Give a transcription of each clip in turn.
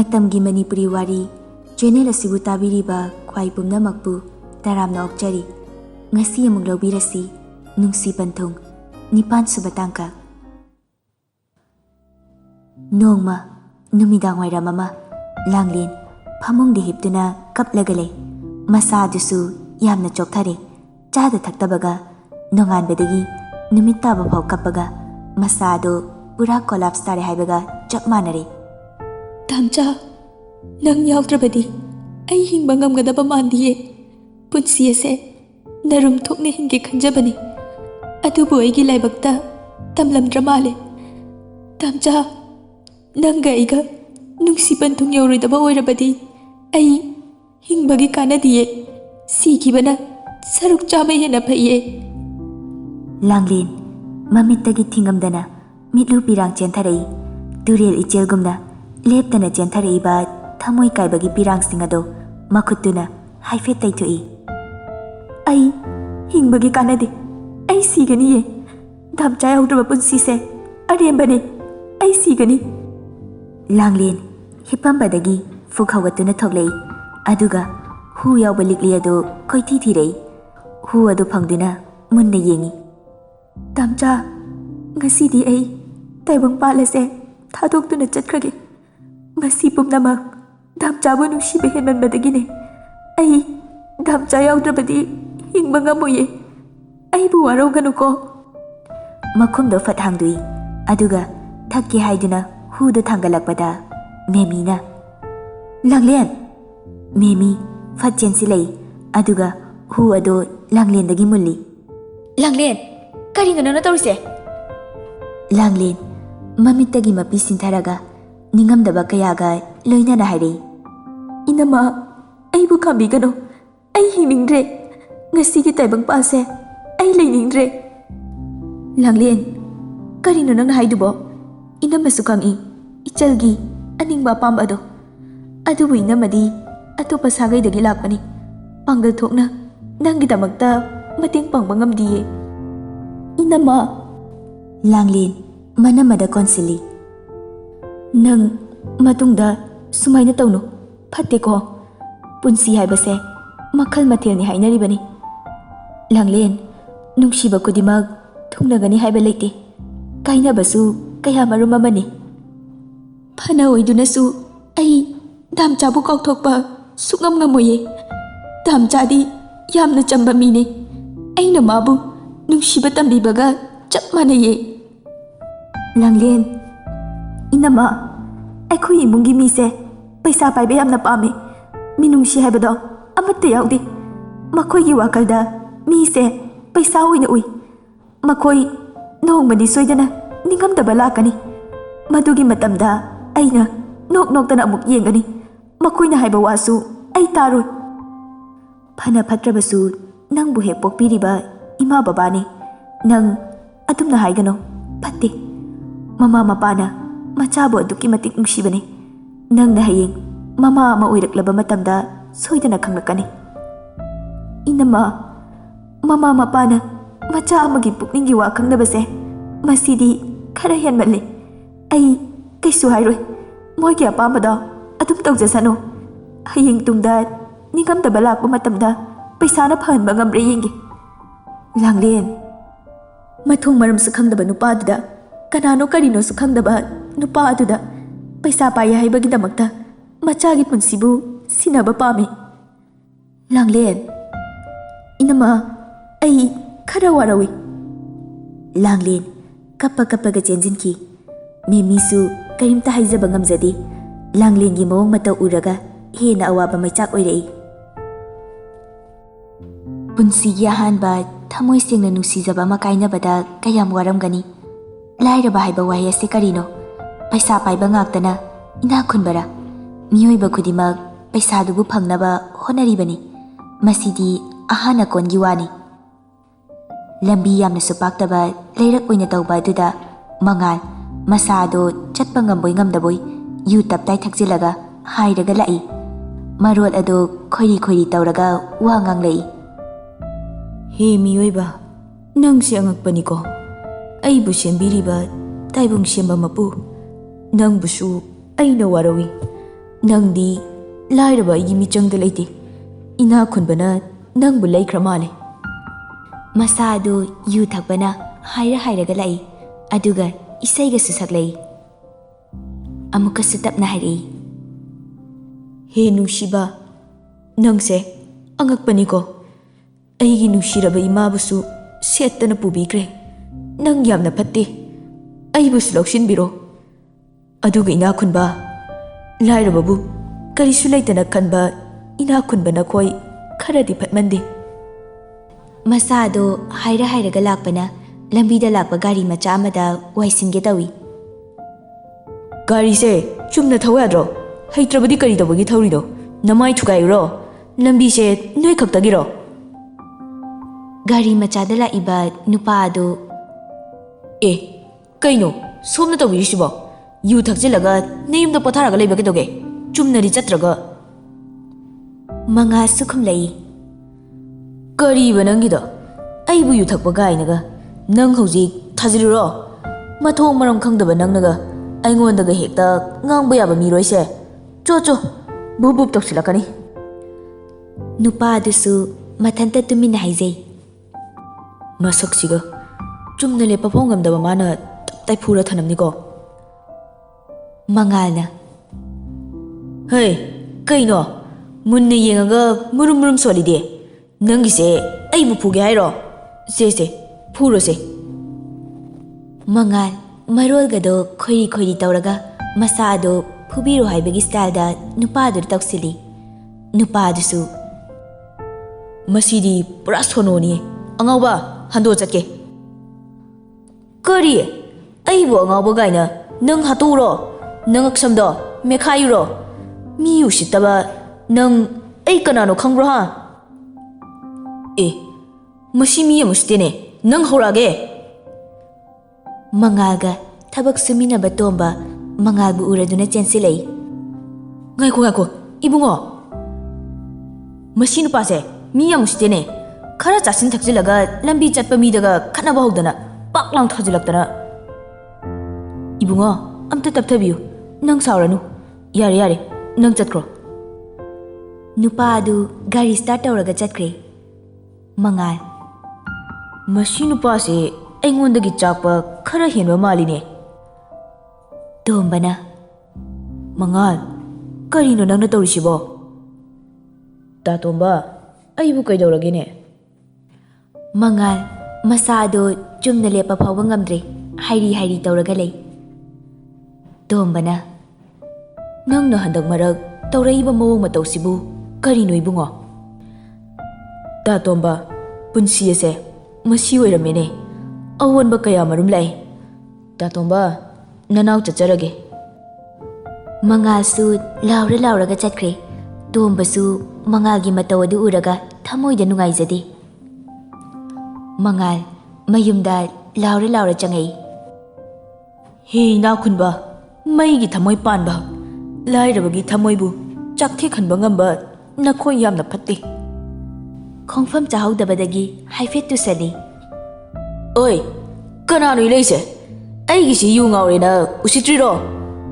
Matamgi Manipuri Wari channel asibu tabiriba khwai pumnamakpu taramna okjari ngasi amuk lobirasi Nungshi Panthung nipan subatangka Nongma numidang wairam ama langlin phamungda hiptuna kaplaga lei masa dusu yamna chokthare chada thaktabaga nonganbadagi numit taba phau kapaga masa do pura collapse tare haibaga chap manare Tamcha, nang yaudravadi, ay hingba ngamgadaba mandiye. Punsi ase, narum thokne hingi khanjabani. Adubu aigi laibakta, tamlamdra male. Tamcha, nangga iga, Nungshi Panthung yauridaba oirabadi, ay hingbagi kanadiye. Sikibana, saruk chama hena phaiye. Langlin, mamittagi thingamdana, mitlu pirang chentharayi, turel ichelgumna. Leptana chenthariba thamoi kaibagi pirang singado makhutuna haifet taithui ai hingbagi kanade ai sigani ye damcha yaudra punsi se arembane ai sigani langlin hipambadagi fukhawatuna thoklei aduga hu yawba likli ado koiti thirei hu adu phangduna munna yengi damcha ngasidi ai taibang palase thadokduna chatkrage Ngasi pumnamak damchabu nungsiba henmanbadagine ai damcha yaudravadi hingba ngamoye ai bu warauganuko makhumdo fat hangdui aduga thakki haiduna huda thangalakpada memina langlen memi fat chensilei aduga hu ado langlendagi mulli Langlen, karino na tawse? Langlen mamittagi mapi sintharaga ningamdaba kayaga loinana hairei Inama, ay bu kambigano, ay hiningdre. Ngasigi taibang pase, ay lainingdre. Langlen, karino nang nahaidubo? Inama sukangi, ichalgi, aning mapambado. Adubu inamadi, atopa sagay dagi lakani. Panggal thokna, nanggidamagta, mating pangbangamdiye. Inama. Langlen, manamada konsili Nang matungda sumaina tawno phatte ko punsi haibase makhal mathel ni hainaribani Langlen nungsiba kudimag thungnagani haiba leite kaina basu kaya marum amani phana oiduna su ai damcha bu kaukthokpa sungam ngamoye damcha di yamna chamba mine aina mabu nungsiba tambibaga chap manaye Langlen Inama, akhoi imungi mise paisa paibe yamna pame minungsi haibado amatta yaudi makhoi gi wakalda mise paisa oina ui makhoi nongmadi soidana ningamdaba lakani madugi matamda aina nok-noktana amuk yengani makhoina haiba wasu ai taroi phana phatrabasu nangbu hek pokpiriba ima babani nang atumna haigano phatte mama mapana Machabu aduki matik nungsibani nangna hayeng mama ama oiraklaba matamda soidana khanglakani Inama mama mapana macha amagi pukningi wa khangnabase masidi khara henmalle ai kaisu hairoi moigi apamada adum tawjasano hayeng tungda ningamdaba lakpa matamda paisa na phanba ngamre yengi Langlen mathung maram su khangdaba nupaduda kanano karino su khangdaba nupa aduda paisa paya haibagidamagta machagi punsibu sinaba pame Langlen Inama ai khara warawi Langlen kappa kappaga chenjinki memisu karimta haijaba ngamjadi Langlen gi mawong mata uraga hena awaba maichak oirei punsi gi ahanba thamoi sengna nungsijaba makainabada kayam waramgani lairaba haiba wahi ase karino paisa paiba ngaktana ina khunbara miyoiba khudimak paisa dubu phangnaba honaribani masidi ahana kongi wani lambi yamna supaktaba leirak oina tawba duda mangal masado chatpa ngamboi ngamdaboi yu taptai thakjilaga hairaga lai marot ado khori tawraga wa nganglei He miyoiba nang si angakpaniko ai bu sembiriba taibung semba mapu nang busu ai na warawi ꯅꯪꯗꯤ ꯂꯥꯏꯔꯕ ꯑꯩꯒꯤ ꯃꯤꯆꯪꯗ ꯂꯩꯇꯦ ꯏꯅꯥ ꯈꯨꯟꯕꯅ ꯅꯪꯕꯨ ꯂꯩꯈ꯭ꯔ ꯃꯥꯜꯂꯦ ꯃꯁꯥꯗꯨ U ꯊꯛꯄꯅ ꯍꯥꯏꯔꯒ ꯂꯥꯛꯏ ꯑꯗꯨꯒ ꯏꯁꯩꯒꯁꯨ ꯁꯛꯂꯛꯏ ꯑꯃꯨꯛꯀꯁꯨ ꯇꯞꯅ ꯍꯥꯏꯔꯛꯏ ꯍꯦ ꯅꯨꯡꯁꯤꯕ ꯅꯪꯁꯦ ꯑꯉꯛꯄꯅꯤꯀꯣ ꯑꯩꯒꯤ ꯅꯨꯡꯁꯤꯔꯕ ꯏꯃꯥꯕꯨꯁꯨ ꯁꯦꯠꯇꯅ ꯄꯨꯕꯤꯈ꯭ꯔꯦ ꯅꯪ ꯌꯥꯝꯅ ꯐꯠꯇꯦ ꯑꯩꯕꯨꯁꯨ ꯂꯧꯁꯤꯟꯕꯤꯔꯣ ꯑꯗꯨꯒ ꯏꯅꯥ ꯈꯨꯟꯕ ꯂꯥꯏꯔꯕꯕꯨ ꯀꯔꯤꯁꯨ ꯂꯩꯇꯅ ꯈꯟꯕ ꯏꯅꯥ ꯈꯨꯟꯕ ꯅꯈꯣꯏ ꯈꯔꯗꯤ ꯐꯠꯃꯟꯗꯦ ꯃꯁꯥꯗꯣ ꯍꯥꯏꯔꯒ ꯂꯥꯛꯄꯅ ꯂꯝꯕꯤꯗ ꯂꯥꯛꯄ ꯒꯥꯔꯤ ꯃꯆꯥ ꯑꯃꯗ ꯋꯥꯏꯁꯤꯟꯒꯦ ꯇꯧꯏ ꯒꯥꯔꯤꯁꯦ ꯆꯨꯝꯅ ꯊꯧ ꯌꯥꯗ꯭ꯔꯣ ꯍꯩꯇ꯭ꯔꯕꯗꯤ ꯀꯔꯤ ꯇꯧꯕꯒꯤ ꯊꯧꯔꯤꯅꯣ ꯅꯃꯥꯏ ꯊꯨꯒꯥꯏꯔꯣ ꯂꯝꯕꯤꯁꯦ ꯅꯣꯏ ꯈꯛꯇꯒꯤꯔꯣ ꯒꯥꯔꯤ ꯃꯆꯥꯗ ꯂꯥꯛꯏꯕ ꯅꯨꯄꯥ ꯑꯗꯨ ꯑꯦ ꯀꯩꯅꯣ ꯁꯣꯝꯅ ꯇꯧꯕꯤꯔꯤꯁꯤꯕꯣ ꯌꯨ ꯊꯛꯆꯤꯜꯂꯒ ꯅꯌꯨꯝꯗ ꯄꯣꯊꯥꯔꯒ ꯂꯩꯕ ꯀꯩꯗꯧꯒꯦ ꯆꯨꯝꯅꯗꯤ ꯆꯠꯇ꯭ꯔꯒ ꯃꯉꯥꯁꯨ ꯈꯨꯝꯂꯛꯏ ꯀꯔꯤꯕ ꯅꯪꯒꯤꯗꯣ ꯑꯩꯕꯨ ꯌꯨ ꯊꯛꯄ ꯀꯥꯏꯅꯒ ꯅꯪ ꯍꯧꯖꯤꯛ ꯊꯥꯖꯤꯜꯂꯨꯔꯣ ꯃꯊꯣꯡ ꯃꯔꯝ ꯈꯪꯗꯕ ꯅꯪꯅꯒ ꯑꯩꯉꯣꯟꯗꯒ ꯍꯦꯛꯇ ꯉꯥꯡꯕ ꯌꯥꯕ ꯃꯤꯔꯣꯏꯁꯦ ꯆꯣ ꯕꯨꯞ ꯕꯨꯞ ꯇꯧꯁꯤꯜꯂꯛꯀꯅꯤ ꯅꯨꯄꯥ ꯑꯗꯨꯁꯨ ꯃꯊꯟꯇ ꯇꯨꯃꯤꯟꯅ ꯍꯥꯏꯖꯩ ꯃꯁꯛꯁꯤꯒ ꯆꯨꯝꯅ ꯂꯦꯞꯄ ꯐꯥꯎ ꯉꯝꯗꯕ ꯃꯥꯅ ꯇꯞꯇꯥꯏ ꯐꯨꯔ ꯊꯅꯝꯅꯤꯀꯣ ꯃꯉꯥꯜꯅ ꯍꯩ ꯀꯩꯅꯣ ꯃꯨꯟꯅ ꯌꯦꯡꯉꯒ ꯃꯨꯔꯨꯝ ꯃꯨꯔꯨꯝ ꯁꯣꯜꯂꯤꯗꯤ ꯅꯪꯒꯤꯁꯦ ꯑꯩꯕꯨ ꯐꯨꯒꯦ ꯍꯥꯏꯔꯣ ꯁꯦ ꯐꯨꯔꯣꯁꯦ ꯃꯉꯥꯜ ꯃꯔꯣꯜꯒꯗꯣ ꯈꯣꯏꯔꯤ ꯇꯧꯔꯒ ꯃꯁꯥ ꯑꯗꯣ ꯐꯨꯕꯤꯔꯣ ꯍꯥꯏꯕꯒꯤ ꯁ꯭ꯇꯥꯏꯜꯗ ꯅꯨꯄꯥꯗꯨꯗ ꯇꯧꯁꯤꯜꯂꯤ ꯅꯨꯄꯥꯗꯨꯁꯨ ꯃꯁꯤꯗꯤ ꯄꯨꯔꯥ ꯁꯣꯅꯣꯅꯤ ꯑꯉꯥꯎꯕ ꯍꯟꯗꯣ ꯆꯠꯀꯦ ꯀꯔꯤ ꯑꯩꯕꯨ ꯑꯉꯥꯎꯕ ꯒꯥꯏꯅ ꯅꯪ ꯍꯥꯠꯇꯣꯛꯎꯔꯣ ꯅꯪ ꯑꯛꯁꯝꯗꯣ ꯃꯦꯈꯥꯏꯌꯨꯔꯣ ꯃꯤ ꯎꯁꯤꯠꯇꯕ ꯅꯪ ꯑꯩ ꯀꯅꯥꯅꯣ ꯈꯪꯕ꯭ꯔꯣ ꯍꯥ ꯑꯦ ꯃꯁꯤ ꯃꯤ ꯑꯃꯨꯁꯤꯠꯇꯦꯅꯦ ꯅꯪ ꯍꯧꯔꯛꯑꯒꯦ ꯃꯉꯥꯜꯒ ꯊꯕꯛ ꯁꯨꯃꯤꯟꯅꯕ ꯇꯣꯝꯕ ꯃꯉꯥꯜꯕꯨ ꯎꯔꯗꯨꯅ ꯆꯦꯟꯁꯤꯜꯂꯛꯏ ꯉꯥꯏꯈꯣ ꯏꯕꯨꯡꯉꯣ ꯃꯁꯤ ꯅꯨꯄꯥꯁꯦ ꯃꯤ ꯌꯥꯝ ꯎꯁꯤꯠꯇꯦꯅꯦ ꯈꯔ ꯆꯥꯁꯤꯟ ꯊꯛꯆꯤꯜꯂꯒ ꯂꯝꯕꯤ ꯆꯠꯄ ꯃꯤꯗꯒ ꯈꯠꯅꯕ ꯍꯧꯗꯅ ꯄꯥꯛ ꯂꯥꯡ ꯊꯥꯖꯤꯜꯂꯛꯇꯅ 이붕아, amta taptabiyo. Nang sauranu. Yare, nang chatkro. Nupa adu gari start tauraga chatkre. Mangal. Masi nupa se aingondagi chakpa khara henwa maline. Tombana. Mangal, karino nangna taurisibo? Tatomba, aibu kaidauragene. Mangal, masado chumna lepa phawa ngamdre. Hairi tauraga lei. Tombana. Nang na handak marag tauraiba mawang matausibu karino ibungo. Tatomba, punsi ase masi oiramene. Awan ba kaya marumlai. Tatomba, Nanao chacharage. Mangalsu lauraga chatkre. Tombasu mangalgi matawadu uraga thamoida nungaizade. Mangal mayumda laura changai. He na kunba maigi thamoi panba lairabagi thamoibu chakthi khanba ngamba nakhoi yamna phatte. Khongfam chahaudabadagi haifet tu sali. Oi, kanano ileise? Aigi si yu ngaurena usitriro.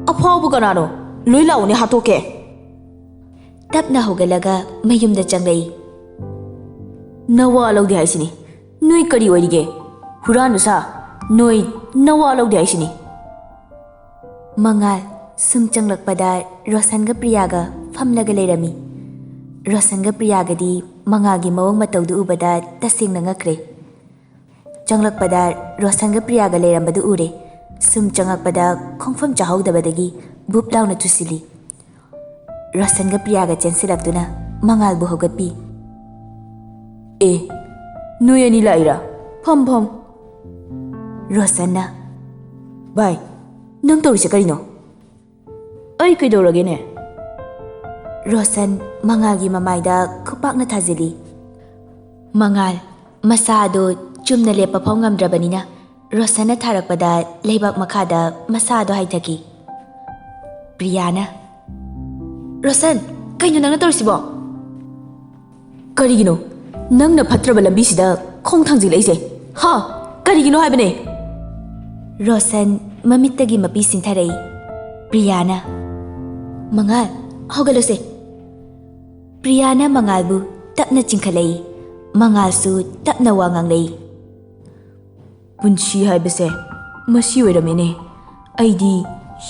Aphabu kanano loi laune hatoke. Tapna hogalaga mayumda changai. Nawa lawdi haisini. Noi kari oirige. Huranu sa noi nawa lawdi haisini. Mangal sum changlakpada Rosanga Priyaga famlaga leirami. Rosanga Priyaga di mangagi mawang matawdu ubada tasingna ngakre. Changlakpada Rosanga Priyaga leirambadu ure. Sum changakpada khongfam chahaudabadagi bup launa tusili. Rosanga Priyaga chansilaktuna mangal bu hogatpi. Nuyani laira. Phom. Rosanna. Bye. Nang tawrise karino? Ay kaidoragene. Rosan mangalgi mamaida khupakna thazili. Mangal masado chumna lepa phau ngamdrabanina Rosanna tharakpada leibak makhada masado haithaki. Priyana. Rosan, kaino nangna tawrisibo? Karigino? Nangna phatraba lambisida khong thangjilaise. Ha, karigino haibane? Rosan mamittagi mapi singtharai. Priyana. Mangal, ꯍꯧꯒꯠꯂꯣꯁꯦ ꯄ꯭ꯔꯤꯌꯥꯅ ꯃꯉꯥꯜꯕꯨ ꯇꯞꯅ ꯆꯤꯡꯈꯠꯂꯛꯏ ꯃꯉꯥꯜꯁꯨ ꯇꯞꯅ ꯋꯥ ꯉꯥꯡꯂꯛꯏ ꯄꯨꯟꯁꯤ ꯍꯥꯏꯕꯁꯦ ꯃꯁꯤ ꯑꯣꯏꯔꯝꯃꯤꯅꯦ ꯑꯩꯗꯤ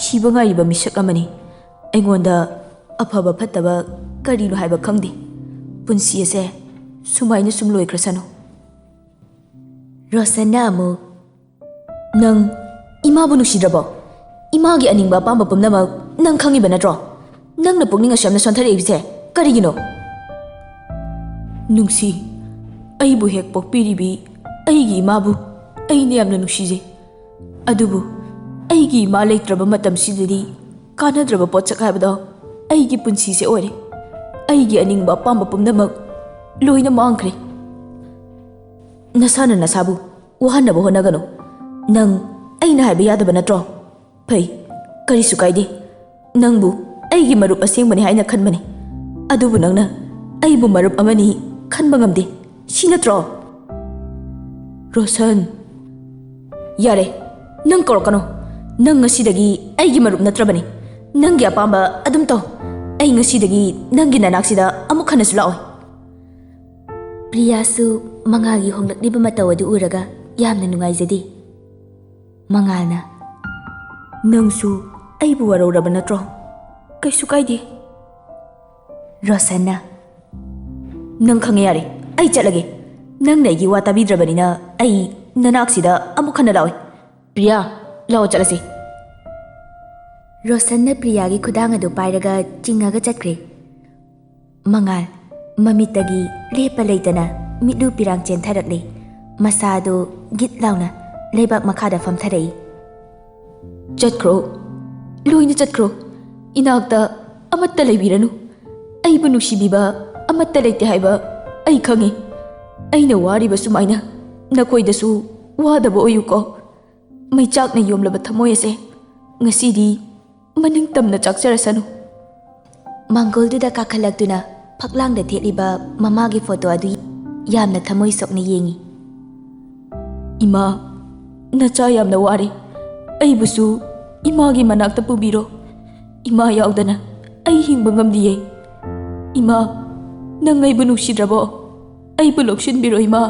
ꯁꯤꯕ ꯉꯥꯏꯔꯤꯕ ꯃꯤꯁꯛ ꯑꯃꯅꯤ ꯑꯩꯉꯣꯟꯗ ꯑꯐꯕ ꯐꯠꯇꯕ ꯀꯔꯤꯅꯣ ꯍꯥꯏꯕ ꯈꯪꯗꯦ ꯄꯨꯟꯁꯤ ꯑꯁꯦ ꯁꯨꯃꯥꯏꯅ ꯁꯨꯝ ꯂꯣꯏꯈ꯭ꯔꯁꯅꯨ ꯔꯣꯁꯟꯅ ꯑꯃꯨꯛ ꯅꯪ ꯏꯃꯥꯕꯨ ꯅꯨꯡꯁꯤꯗ꯭ꯔꯕꯣ ꯏꯃꯥꯒꯤ ꯑꯅꯤꯡꯕ ꯑꯄꯥꯝꯕ ꯄꯨꯝꯅꯃꯛ ꯅꯪ ꯈꯪꯉꯤꯕ ꯅꯠꯇ꯭ꯔꯣ ꯅꯪꯅ ꯄꯨꯛꯅꯤꯡ ꯑꯁꯨꯝꯅ ꯁꯣꯟꯊꯔꯛꯏꯕꯁꯦ ꯀꯔꯤꯒꯤꯅꯣ ꯅꯨꯡꯁꯤ ꯑꯩꯕꯨ ꯍꯦꯛ ꯄꯣꯛꯄꯤꯔꯤꯕꯤ ꯑꯩꯒꯤ ꯏꯃꯥꯕꯨ ꯑꯩꯅ ꯌꯥꯝꯅ ꯅꯨꯡꯁꯤꯖꯩ ꯑꯗꯨꯕꯨ ꯑꯩꯒꯤ ꯏꯃꯥ ꯂꯩꯇ꯭ꯔꯕ ꯃꯇꯝꯁꯤꯗꯗꯤ ꯀꯥꯟꯅꯗ꯭ꯔꯕ ꯄꯣꯠꯁꯛ ꯍꯥꯏꯕꯗꯣ ꯑꯩꯒꯤ ꯄꯨꯟꯁꯤꯁꯦ ꯑꯣꯏꯔꯦ ꯑꯩꯒꯤ ꯑꯅꯤꯡꯕ ꯑꯄꯥꯝꯕ ꯄꯨꯝꯅꯃꯛ ꯂꯣꯏꯅ ꯃꯥꯡꯈ꯭ꯔꯦ ꯅꯁꯥꯅ ꯅꯁꯥꯕꯨ ꯋꯥꯍꯟꯅꯕ ꯍꯣꯠꯅꯒꯅꯨ ꯅꯪ ꯑꯩꯅ ꯍꯥꯏꯕ ꯌꯥꯗꯕ ꯅꯠꯇ꯭ꯔꯣ ꯐꯩ ꯀꯔꯤꯁꯨ ꯀꯥꯏꯗꯦ ꯅꯪꯕꯨ ꯑꯩꯒꯤ ꯃꯔꯨꯞ ꯑꯁꯦꯡꯕꯅꯤ ꯍꯥꯏꯅ ꯈꯟꯕꯅꯤ ꯑꯗꯨꯕꯨ ꯅꯪꯅ ꯑꯩꯕꯨ ꯃꯔꯨꯞ ꯑꯃꯅꯤ ꯈꯟꯕ ꯉꯝꯗꯦ ꯁꯤ ꯅꯠꯇ꯭ꯔꯣ ꯔꯣꯁꯟ ꯌꯥꯔꯦ ꯅꯪ ꯀꯧꯔꯛꯀꯅꯣ ꯅꯪ ꯉꯁꯤꯗꯒꯤ ꯑꯩꯒꯤ ꯃꯔꯨꯞ ꯅꯠꯇ꯭ꯔꯕꯅꯤ ꯅꯪꯒꯤ ꯑꯄꯥꯝꯕ ꯑꯗꯨꯝ ꯇꯧ ꯑꯩ ꯉꯁꯤꯗꯒꯤ ꯅꯪꯒꯤ ꯅꯅꯥꯛꯁꯤꯗ ꯑꯃꯨꯛ ꯍꯟꯅꯁꯨ ꯂꯥꯛꯑꯣꯏ ꯄ꯭ꯔꯤꯌꯥꯁꯨ ꯃꯉꯥꯜꯒꯤ ꯍꯣꯡꯂꯛꯂꯤꯕ ꯃꯇꯧ ꯑꯗꯨ ꯎꯔꯒ ꯌꯥꯝꯅ ꯅꯨꯡꯉꯥꯏꯖꯗꯦ ꯃꯉꯥꯜꯅ ꯅꯪꯁꯨ ꯑꯩꯕꯨ ꯋꯥꯔꯧꯔꯕ ꯅꯠꯇ꯭ꯔꯣ ꯀꯩꯁꯨ ꯀꯥꯏꯗꯦ ꯔꯣꯁꯟꯅ ꯅꯪ ꯈꯪꯉꯦ ꯌꯥꯔꯦ ꯑꯩ ꯆꯠꯂꯒꯦ ꯅꯪꯅ ꯑꯩꯒꯤ ꯋꯥ ꯇꯥꯕꯤꯗ꯭ꯔꯕꯅꯤꯅ ꯑꯩ ꯅꯅꯥꯛꯁꯤꯗ ꯑꯃꯨꯛ ꯍꯟꯅ ꯂꯥꯛꯑꯣꯏ ꯄ꯭ꯔꯤꯌꯥ ꯂꯥꯛꯑꯣ ꯆꯠꯂꯁꯤ ꯔꯣꯁꯟꯅ ꯄ꯭ꯔꯤꯌꯥꯒꯤ ꯈꯨꯗꯥꯡ ꯑꯗꯨ ꯄꯥꯏꯔꯒ ꯆꯤꯡꯉꯒ ꯆꯠꯈ꯭ꯔꯦ ꯃꯉꯥꯜ ꯃꯃꯤꯠꯇꯒꯤ ꯂꯦꯞꯄ ꯂꯩꯇꯅ ꯃꯤꯠꯂꯨ ꯄꯤꯔꯥꯡ ꯆꯦꯟꯊꯔꯛꯂꯦ ꯃꯁꯥꯗꯨ ꯒꯤꯠ ꯂꯥꯎꯅ ꯂꯩꯕꯥꯛ ꯃꯈꯥꯗ ꯐꯝꯊꯔꯛꯏ ꯆꯠꯈ꯭ꯔꯣ ꯂꯣꯏꯅ ꯆꯠꯈ꯭ꯔꯣ ꯏꯅꯥꯛꯇ ꯑꯃꯠꯇ ꯂꯩꯕꯤꯔꯅꯨ ꯑꯩꯕꯨ ꯅꯨꯡꯁꯤꯕꯤꯕ ꯑꯃꯠꯇ ꯂꯩꯇꯦ ꯍꯥꯏꯕ ꯑꯩ ꯈꯪꯉꯤ ꯑꯩꯅ ꯋꯥꯔꯤꯕ ꯁꯨꯃꯥꯏꯅ ꯅꯈꯣꯏꯗꯁꯨ ꯋꯥꯗꯕ ꯑꯣꯏꯌꯨꯀꯣ ꯃꯩꯆꯥꯛꯅ ꯌꯣꯝꯂꯕ ꯊꯃꯣꯏ ꯑꯁꯦ ꯉꯁꯤꯗꯤ ꯃꯅꯤꯡ ꯇꯝꯅ ꯆꯥꯛꯆꯔꯁꯅꯨ ꯃꯥꯡꯒꯣꯜꯗꯨꯗ ꯀꯥꯈꯠꯂꯛꯇꯨꯅ ꯐꯛꯂꯥꯡꯗ ꯊꯦꯠꯂꯤꯕ ꯃꯃꯥꯒꯤ ꯐꯣꯇꯣ ꯑꯗꯨ ꯌꯥꯝꯅ ꯊꯃꯣꯏ ꯁꯣꯛꯅ ꯌꯦꯡꯉꯤ ꯏꯃꯥ ꯅꯆꯥ ꯌꯥꯝꯅ ꯋꯥꯔꯦ ꯑꯩꯕꯨꯁꯨ ꯏꯃꯥꯒꯤ ꯃꯅꯥꯛꯇ ꯄꯨꯕꯤꯔꯣ ꯏꯃꯥ ꯌꯥꯎꯗꯅ ꯑꯩ ꯍꯤꯡꯕ ꯉꯝꯗꯤꯌꯦ ꯏꯃꯥ ꯅꯪ ꯑꯩꯕꯨ ꯅꯨꯡꯁꯤꯗ꯭ꯔꯕꯣ ꯑꯩꯕꯨ ꯂꯧꯁꯤꯟꯕꯤꯔꯣ ꯏꯃꯥ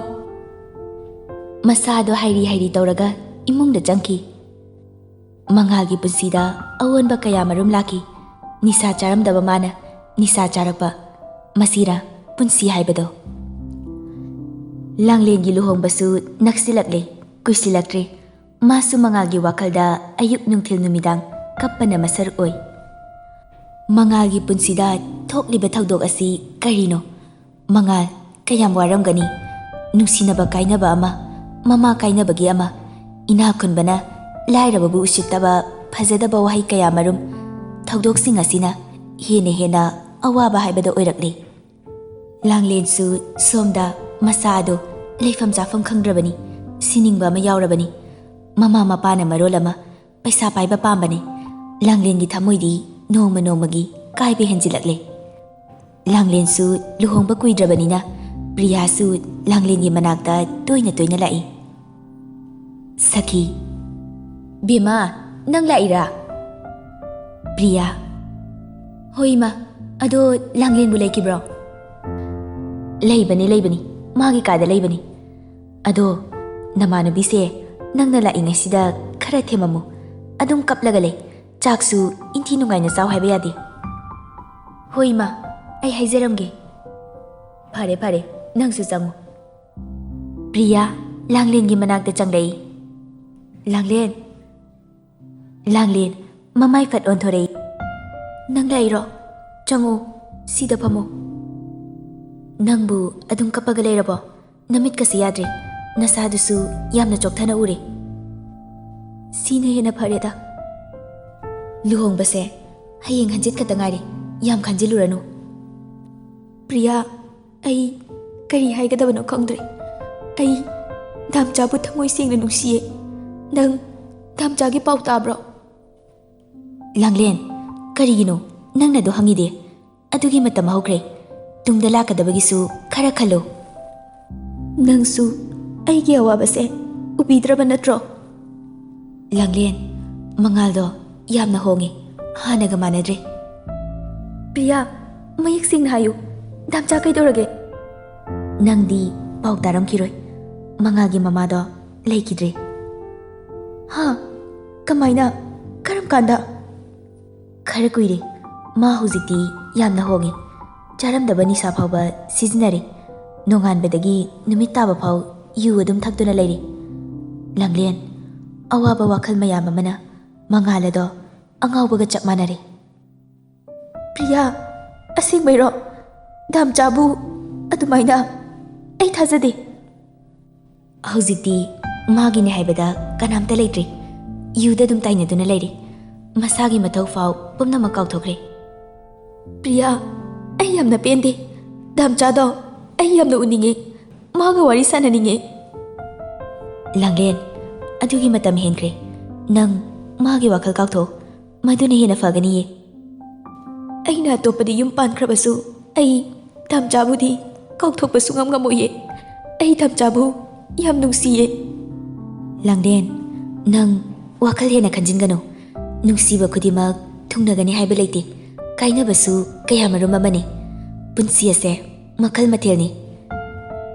ꯃꯁꯥꯗꯣ ꯍꯥꯏꯔꯤ ꯍꯥꯏꯔꯤ ꯇꯧꯔꯒ ꯏꯃꯨꯡꯗ ꯆꯪꯈꯤ ꯃꯉꯥꯜꯒꯤ ꯄꯨꯟꯁꯤꯗ ꯑꯑꯣꯟꯕ ꯀꯌꯥ ꯃꯔꯨꯝ ꯂꯥꯛꯈꯤ ꯅꯤꯁꯥ ꯆꯥꯔꯝꯗꯕ ꯃꯥꯅ ꯅꯤꯁꯥ ꯆꯥꯔꯛꯄ ꯃꯁꯤꯔꯥ ꯄꯨꯟꯁꯤ ꯍꯥꯏꯕꯗꯣ ꯂꯥꯡꯂꯦꯟꯒꯤ ꯂꯨꯍꯣꯡꯕꯁꯨ ꯅꯛꯁꯤꯜꯂꯛꯂꯦ ꯀꯨꯏꯁꯤꯜꯂꯛꯇ꯭ꯔꯦ ꯃꯥꯁꯨ ꯃꯉꯥꯜꯒꯤ ꯋꯥꯈꯜꯗ ꯑꯌꯨꯛ ꯅꯨꯡꯊꯤꯜ ꯅꯨꯃꯤꯗꯥꯡ ꯀꯞꯄꯅ ꯃꯁꯔꯨꯛ ꯑꯣꯏ ꯃꯉꯥꯜꯒꯤ ꯄꯨꯟꯁꯤꯗ ꯊꯣꯛꯂꯤꯕ ꯊꯧꯗꯣꯛ ꯑꯁꯤ ꯀꯔꯤꯅꯣ ꯃꯉꯥꯜ ꯀꯌꯥꯝ ꯋꯥꯔꯝꯒꯅꯤ ꯅꯨꯡꯁꯤꯅꯕ ꯀꯥꯏꯅꯕ ꯑꯃ ꯃꯃꯥ ꯀꯥꯏꯅꯕꯒꯤ ꯑꯃ ꯏꯅꯥꯛ ꯈꯨꯟꯕꯅ ꯂꯥꯏꯔꯕꯕꯨ ꯎꯁꯤꯠꯇꯕ ꯐꯖꯗꯕ ꯋꯥꯍꯩ ꯀꯌꯥ ꯃꯔꯨꯝ ꯊꯧꯗꯣꯛꯁꯤꯡ ꯑꯁꯤꯅ ꯍꯦꯟꯅ ꯍꯦꯟꯅ ꯑꯋꯥꯕ ꯍꯥꯏꯕꯗꯣ ꯑꯣꯏꯔꯛꯂꯤ ꯂꯥꯡꯂꯦꯟꯁꯨ ꯁꯣꯝꯗ ꯃꯁꯥ ꯑꯗꯨ ꯂꯩꯐꯝ ꯆꯥꯐꯝ ꯈꯪꯗ꯭ꯔꯕꯅꯤ ꯁꯤꯅꯤꯡꯕ ꯑꯃ ꯌꯥꯎꯔꯕꯅꯤ ꯃꯃꯥ ꯃꯄꯥꯅ ꯃꯔꯣꯜ ꯑꯃ ꯄꯩꯁꯥ パイバ ꯄꯥꯝꯕꯅꯤ ꯂꯥꯡꯂꯦꯟꯒꯤ ꯊꯃꯣꯏꯗꯤ ꯅꯣꯡꯃ ꯅꯣꯡꯃꯒꯤ ꯀꯥꯏꯕ ꯍꯦꯟꯖꯤꯜꯂꯛꯂꯦ ꯂꯥꯡꯂꯦꯟꯁꯨ ꯂꯨꯍꯣꯡꯕ ꯀꯨꯏꯗ꯭ꯔꯕꯅꯤꯅ ꯄ꯭ꯔꯤꯌꯥꯁꯨ ꯂꯥꯡꯂꯦꯟꯒꯤ ꯃꯅꯥꯛꯇ ꯇꯣꯏꯅ ꯇꯣꯏꯅ ꯂꯥꯛꯏ ꯁꯈꯤ ꯕꯦꯃꯥ ꯅꯪ ꯂꯥꯛꯏꯔꯥ ꯄ꯭ꯔꯤꯌꯥ ꯍꯣꯏ ꯏꯃꯥ ꯑꯗꯣ ꯂꯥꯡꯂꯦꯟꯕꯨ ꯂꯩꯈꯤꯕ꯭ꯔꯣ ꯂꯩꯕꯅꯤ ꯃꯥꯒꯤ ꯀꯥꯗ ꯂꯩꯕꯅꯤ ꯑꯗꯣ ꯅꯃꯥꯟꯅꯕꯤꯁꯦ ꯅꯪꯅ ꯂꯥꯛꯏꯉꯩꯁꯤꯗ ꯈꯔ ꯊꯦꯝꯃꯝꯃꯨ ꯑꯗꯨꯝ ꯀꯞꯂꯒ ꯂꯩ ꯆꯥꯛꯁꯨ ꯏꯟꯊꯤ ꯅꯨꯡꯉꯥꯏꯅ ꯆꯥꯎ ꯍꯥꯏꯕ ꯌꯥꯗꯦ ꯍꯣꯏ ꯏꯃꯥ ꯑꯩ ꯍꯥꯏꯖꯔꯝꯒꯦ ꯐꯔꯦ ꯐꯔꯦ ꯅꯪꯁꯨ ꯆꯪꯉꯨ ꯄ꯭ꯔꯤꯌꯥ ꯂꯥꯡꯂꯦꯟꯒꯤ ꯃꯅꯥꯛꯇ ꯆꯪꯂꯛꯏ ꯂꯥꯡꯂꯦꯟ ꯃꯃꯥꯏ ꯐꯠ ꯑꯣꯟꯊꯣꯔꯛꯏ ꯅꯪ ꯂꯥꯛꯏꯔꯣ ꯆꯪꯉꯨ ꯁꯤꯗ ꯐꯝꯃꯨ ꯅꯪꯕꯨ ꯑꯗꯨꯝ ꯀꯞꯄꯒ ꯂꯩꯔꯕꯣ ꯅꯃꯤꯠꯀꯁꯤ ꯌꯥꯗ꯭ꯔꯦ ꯅꯁꯥꯗꯨꯁꯨ ꯌꯥꯝꯅ ꯆꯣꯛꯊꯅ ꯎꯔꯦ ꯁꯤꯅ ꯍꯦꯟꯅ ꯐꯔꯦꯗ ꯂꯨꯍꯣꯡꯕꯁꯦ ꯍꯌꯦꯡ ꯍꯟꯆꯤꯠ ꯈꯛꯇ ꯉꯥꯏꯔꯦ ꯌꯥꯝ ꯈꯟꯖꯤꯜꯂꯨꯔꯅꯨ ꯄ꯭ꯔꯤꯌꯥ ꯑꯩ ꯀꯔꯤ ꯍꯥꯏꯒꯗꯕꯅꯣ ꯈꯪꯗ꯭ꯔꯦ ꯑꯩ ꯗꯥꯝꯆꯥꯕꯨ ꯊꯃꯣꯏ ꯁꯦꯡꯅ ꯅꯨꯡꯁꯤꯌꯦ ꯅꯪ ꯗꯥꯝꯆꯥꯒꯤ ꯄꯥꯎ ꯇꯥꯕ꯭ꯔꯣ ꯂꯥꯡꯂꯦꯟ ꯀꯔꯤꯒꯤꯅꯣ ꯅꯪꯅ ꯑꯗꯨ ꯍꯪꯉꯤꯗꯦ ꯑꯗꯨꯒꯤ ꯃꯇꯝ ꯍꯧꯈ꯭ꯔꯦ ꯇꯨꯡꯗ ꯂꯥꯛꯀꯗꯕꯒꯤꯁꯨ ꯈꯔ ꯈꯜꯂꯨ ꯅꯪꯁꯨ ꯑꯩꯒꯤ ꯑꯋꯥꯕꯁꯦ ꯎꯕꯤꯗ꯭ꯔꯕ ꯅꯠꯇ꯭ꯔꯣ ꯂꯥꯡꯂꯦꯟ ꯃꯉꯥꯜꯗꯣ ꯌꯥꯝꯅ ꯍꯣꯡꯉꯦ ꯍꯥꯟꯅꯒ ꯃꯥꯟꯅꯗ꯭ꯔꯦ ꯄ꯭ꯔꯤꯌꯥ, ꯃꯌꯦꯛ ꯁꯦꯡꯅ ꯍꯥꯏꯌꯨ. ꯗꯥꯝꯆꯥ ꯀꯩꯗꯧꯔꯒꯦ? ꯅꯪꯗꯤ ꯄꯥꯎ ꯇꯥꯔꯝꯈꯤꯔꯣꯏ. ꯃꯉꯥꯜꯒꯤ ꯃꯃꯥꯗꯣ ꯂꯩꯈꯤꯗ꯭ꯔꯦ. ꯍꯥ? ꯀꯃꯥꯏꯅ? ꯀꯔꯝ ꯀꯥꯟꯗ? ꯈꯔ ꯀꯨꯏꯔꯦ. ꯃꯥ ꯍꯧꯖꯤꯛꯇꯤ ꯌꯥꯝꯅ ꯍꯣꯡꯉꯦ. ꯆꯥꯔꯝꯗꯕ ꯅꯤꯁꯥ ꯐꯥꯎꯕ ꯁꯤꯖꯤꯟꯅꯔꯦ. ꯅꯣꯡꯉꯥꯟꯕꯗꯒꯤ ꯅꯨꯃꯤꯠ ꯇꯥꯕ ꯐꯥꯎ ꯌꯨ ꯑꯗꯨꯝ ꯊꯛꯇꯨꯅ ꯂꯩꯔꯦ. ꯂꯥꯡꯂꯦꯟ, ꯑꯋꯥꯕ ꯋꯥꯈꯜ ꯃꯌꯥꯝ ꯑꯃꯅ ꯃꯉꯥꯜ ꯑꯗꯣ ꯑꯉꯥꯎꯕꯒ ꯆꯞ ꯃꯥꯟꯅꯔꯦ. ꯄ꯭ꯔꯤꯌꯥ, ꯑꯁꯦꯡꯕꯩꯔꯣ? ꯗꯥꯝꯆꯥꯕꯨ ꯑꯗꯨꯃꯥꯏꯅ? ꯑꯩ ꯊꯥꯖꯗꯦ. ꯍꯧꯖꯤꯛꯇꯤ ꯃꯥꯒꯤꯅꯦ ꯍꯥꯏꯕꯗ ꯀꯅꯥꯝꯇ ꯂꯩꯇ꯭ꯔꯦ. ꯌꯨꯗ ꯑꯗꯨꯝ ꯇꯥꯏꯅꯗꯨꯅ ꯂꯩꯔꯦ. ꯃꯁꯥꯒꯤ ꯃꯊꯧ ꯐꯥꯎ ꯄꯨꯝꯅꯃꯛ ꯀꯥꯎꯊꯣꯛꯈ꯭ꯔꯦ. ꯄ꯭ꯔꯤꯌꯥ, ꯑꯩ ꯌꯥꯝꯅ ꯄꯦꯟꯗꯦ. ꯗꯥꯝꯆꯥꯗꯣ ꯑꯩ ꯌꯥꯝꯅ ꯎꯅꯤꯡꯉꯦ. ꯃꯥꯒ ꯋꯥꯔꯤ ꯁꯥꯟꯅꯅꯤꯡꯉꯦ. ꯂꯥꯡꯂꯦꯟ, ꯑꯗꯨꯒꯤ ꯃꯇꯝ ꯍꯦꯟꯈ꯭ꯔꯦ. ꯅꯪ ꯃꯥꯒꯤ ꯋꯥꯈꯜ ꯀꯥꯎꯊꯣꯛ. ꯃꯗꯨꯅ ꯍꯦꯟꯅ ꯐꯒꯅꯤꯌꯦ. ꯑꯩꯅ ꯑꯇꯣꯞꯄꯗꯤ ꯌꯨꯝ ꯄꯥꯟꯈ꯭ꯔꯕꯁꯨ ꯑꯩ ꯗꯥꯝꯆꯥꯕꯨꯗꯤ ꯀꯥꯎꯊꯣꯛꯄ ꯁꯨꯡꯉꯝ ꯉꯝꯃꯣꯏꯌꯦ. ꯑꯩ ꯗꯥꯝꯆꯥꯕꯨ ꯌꯥꯝ ꯅꯨꯡꯁꯤꯌꯦ. ꯂꯥꯡꯂꯦꯟ, ꯅꯪ ꯋꯥꯈꯜ ꯍꯦꯟꯅ ꯈꯟꯖꯤꯟꯒꯅꯨ. ꯅꯨꯡꯁꯤꯕ ꯈꯨꯗꯤꯡꯃꯛ ꯊꯨꯡꯅꯒꯅꯤ ꯍꯥꯏꯕ ꯂꯩꯇꯦ. ꯀꯥꯏꯅꯕꯁꯨ ꯀꯌꯥꯃꯔꯨꯝ ꯑꯃꯅꯤ. ꯄꯨꯟꯁꯤ ꯑꯁꯦ ꯃꯈꯜ ꯃꯊꯦꯜꯅꯤ.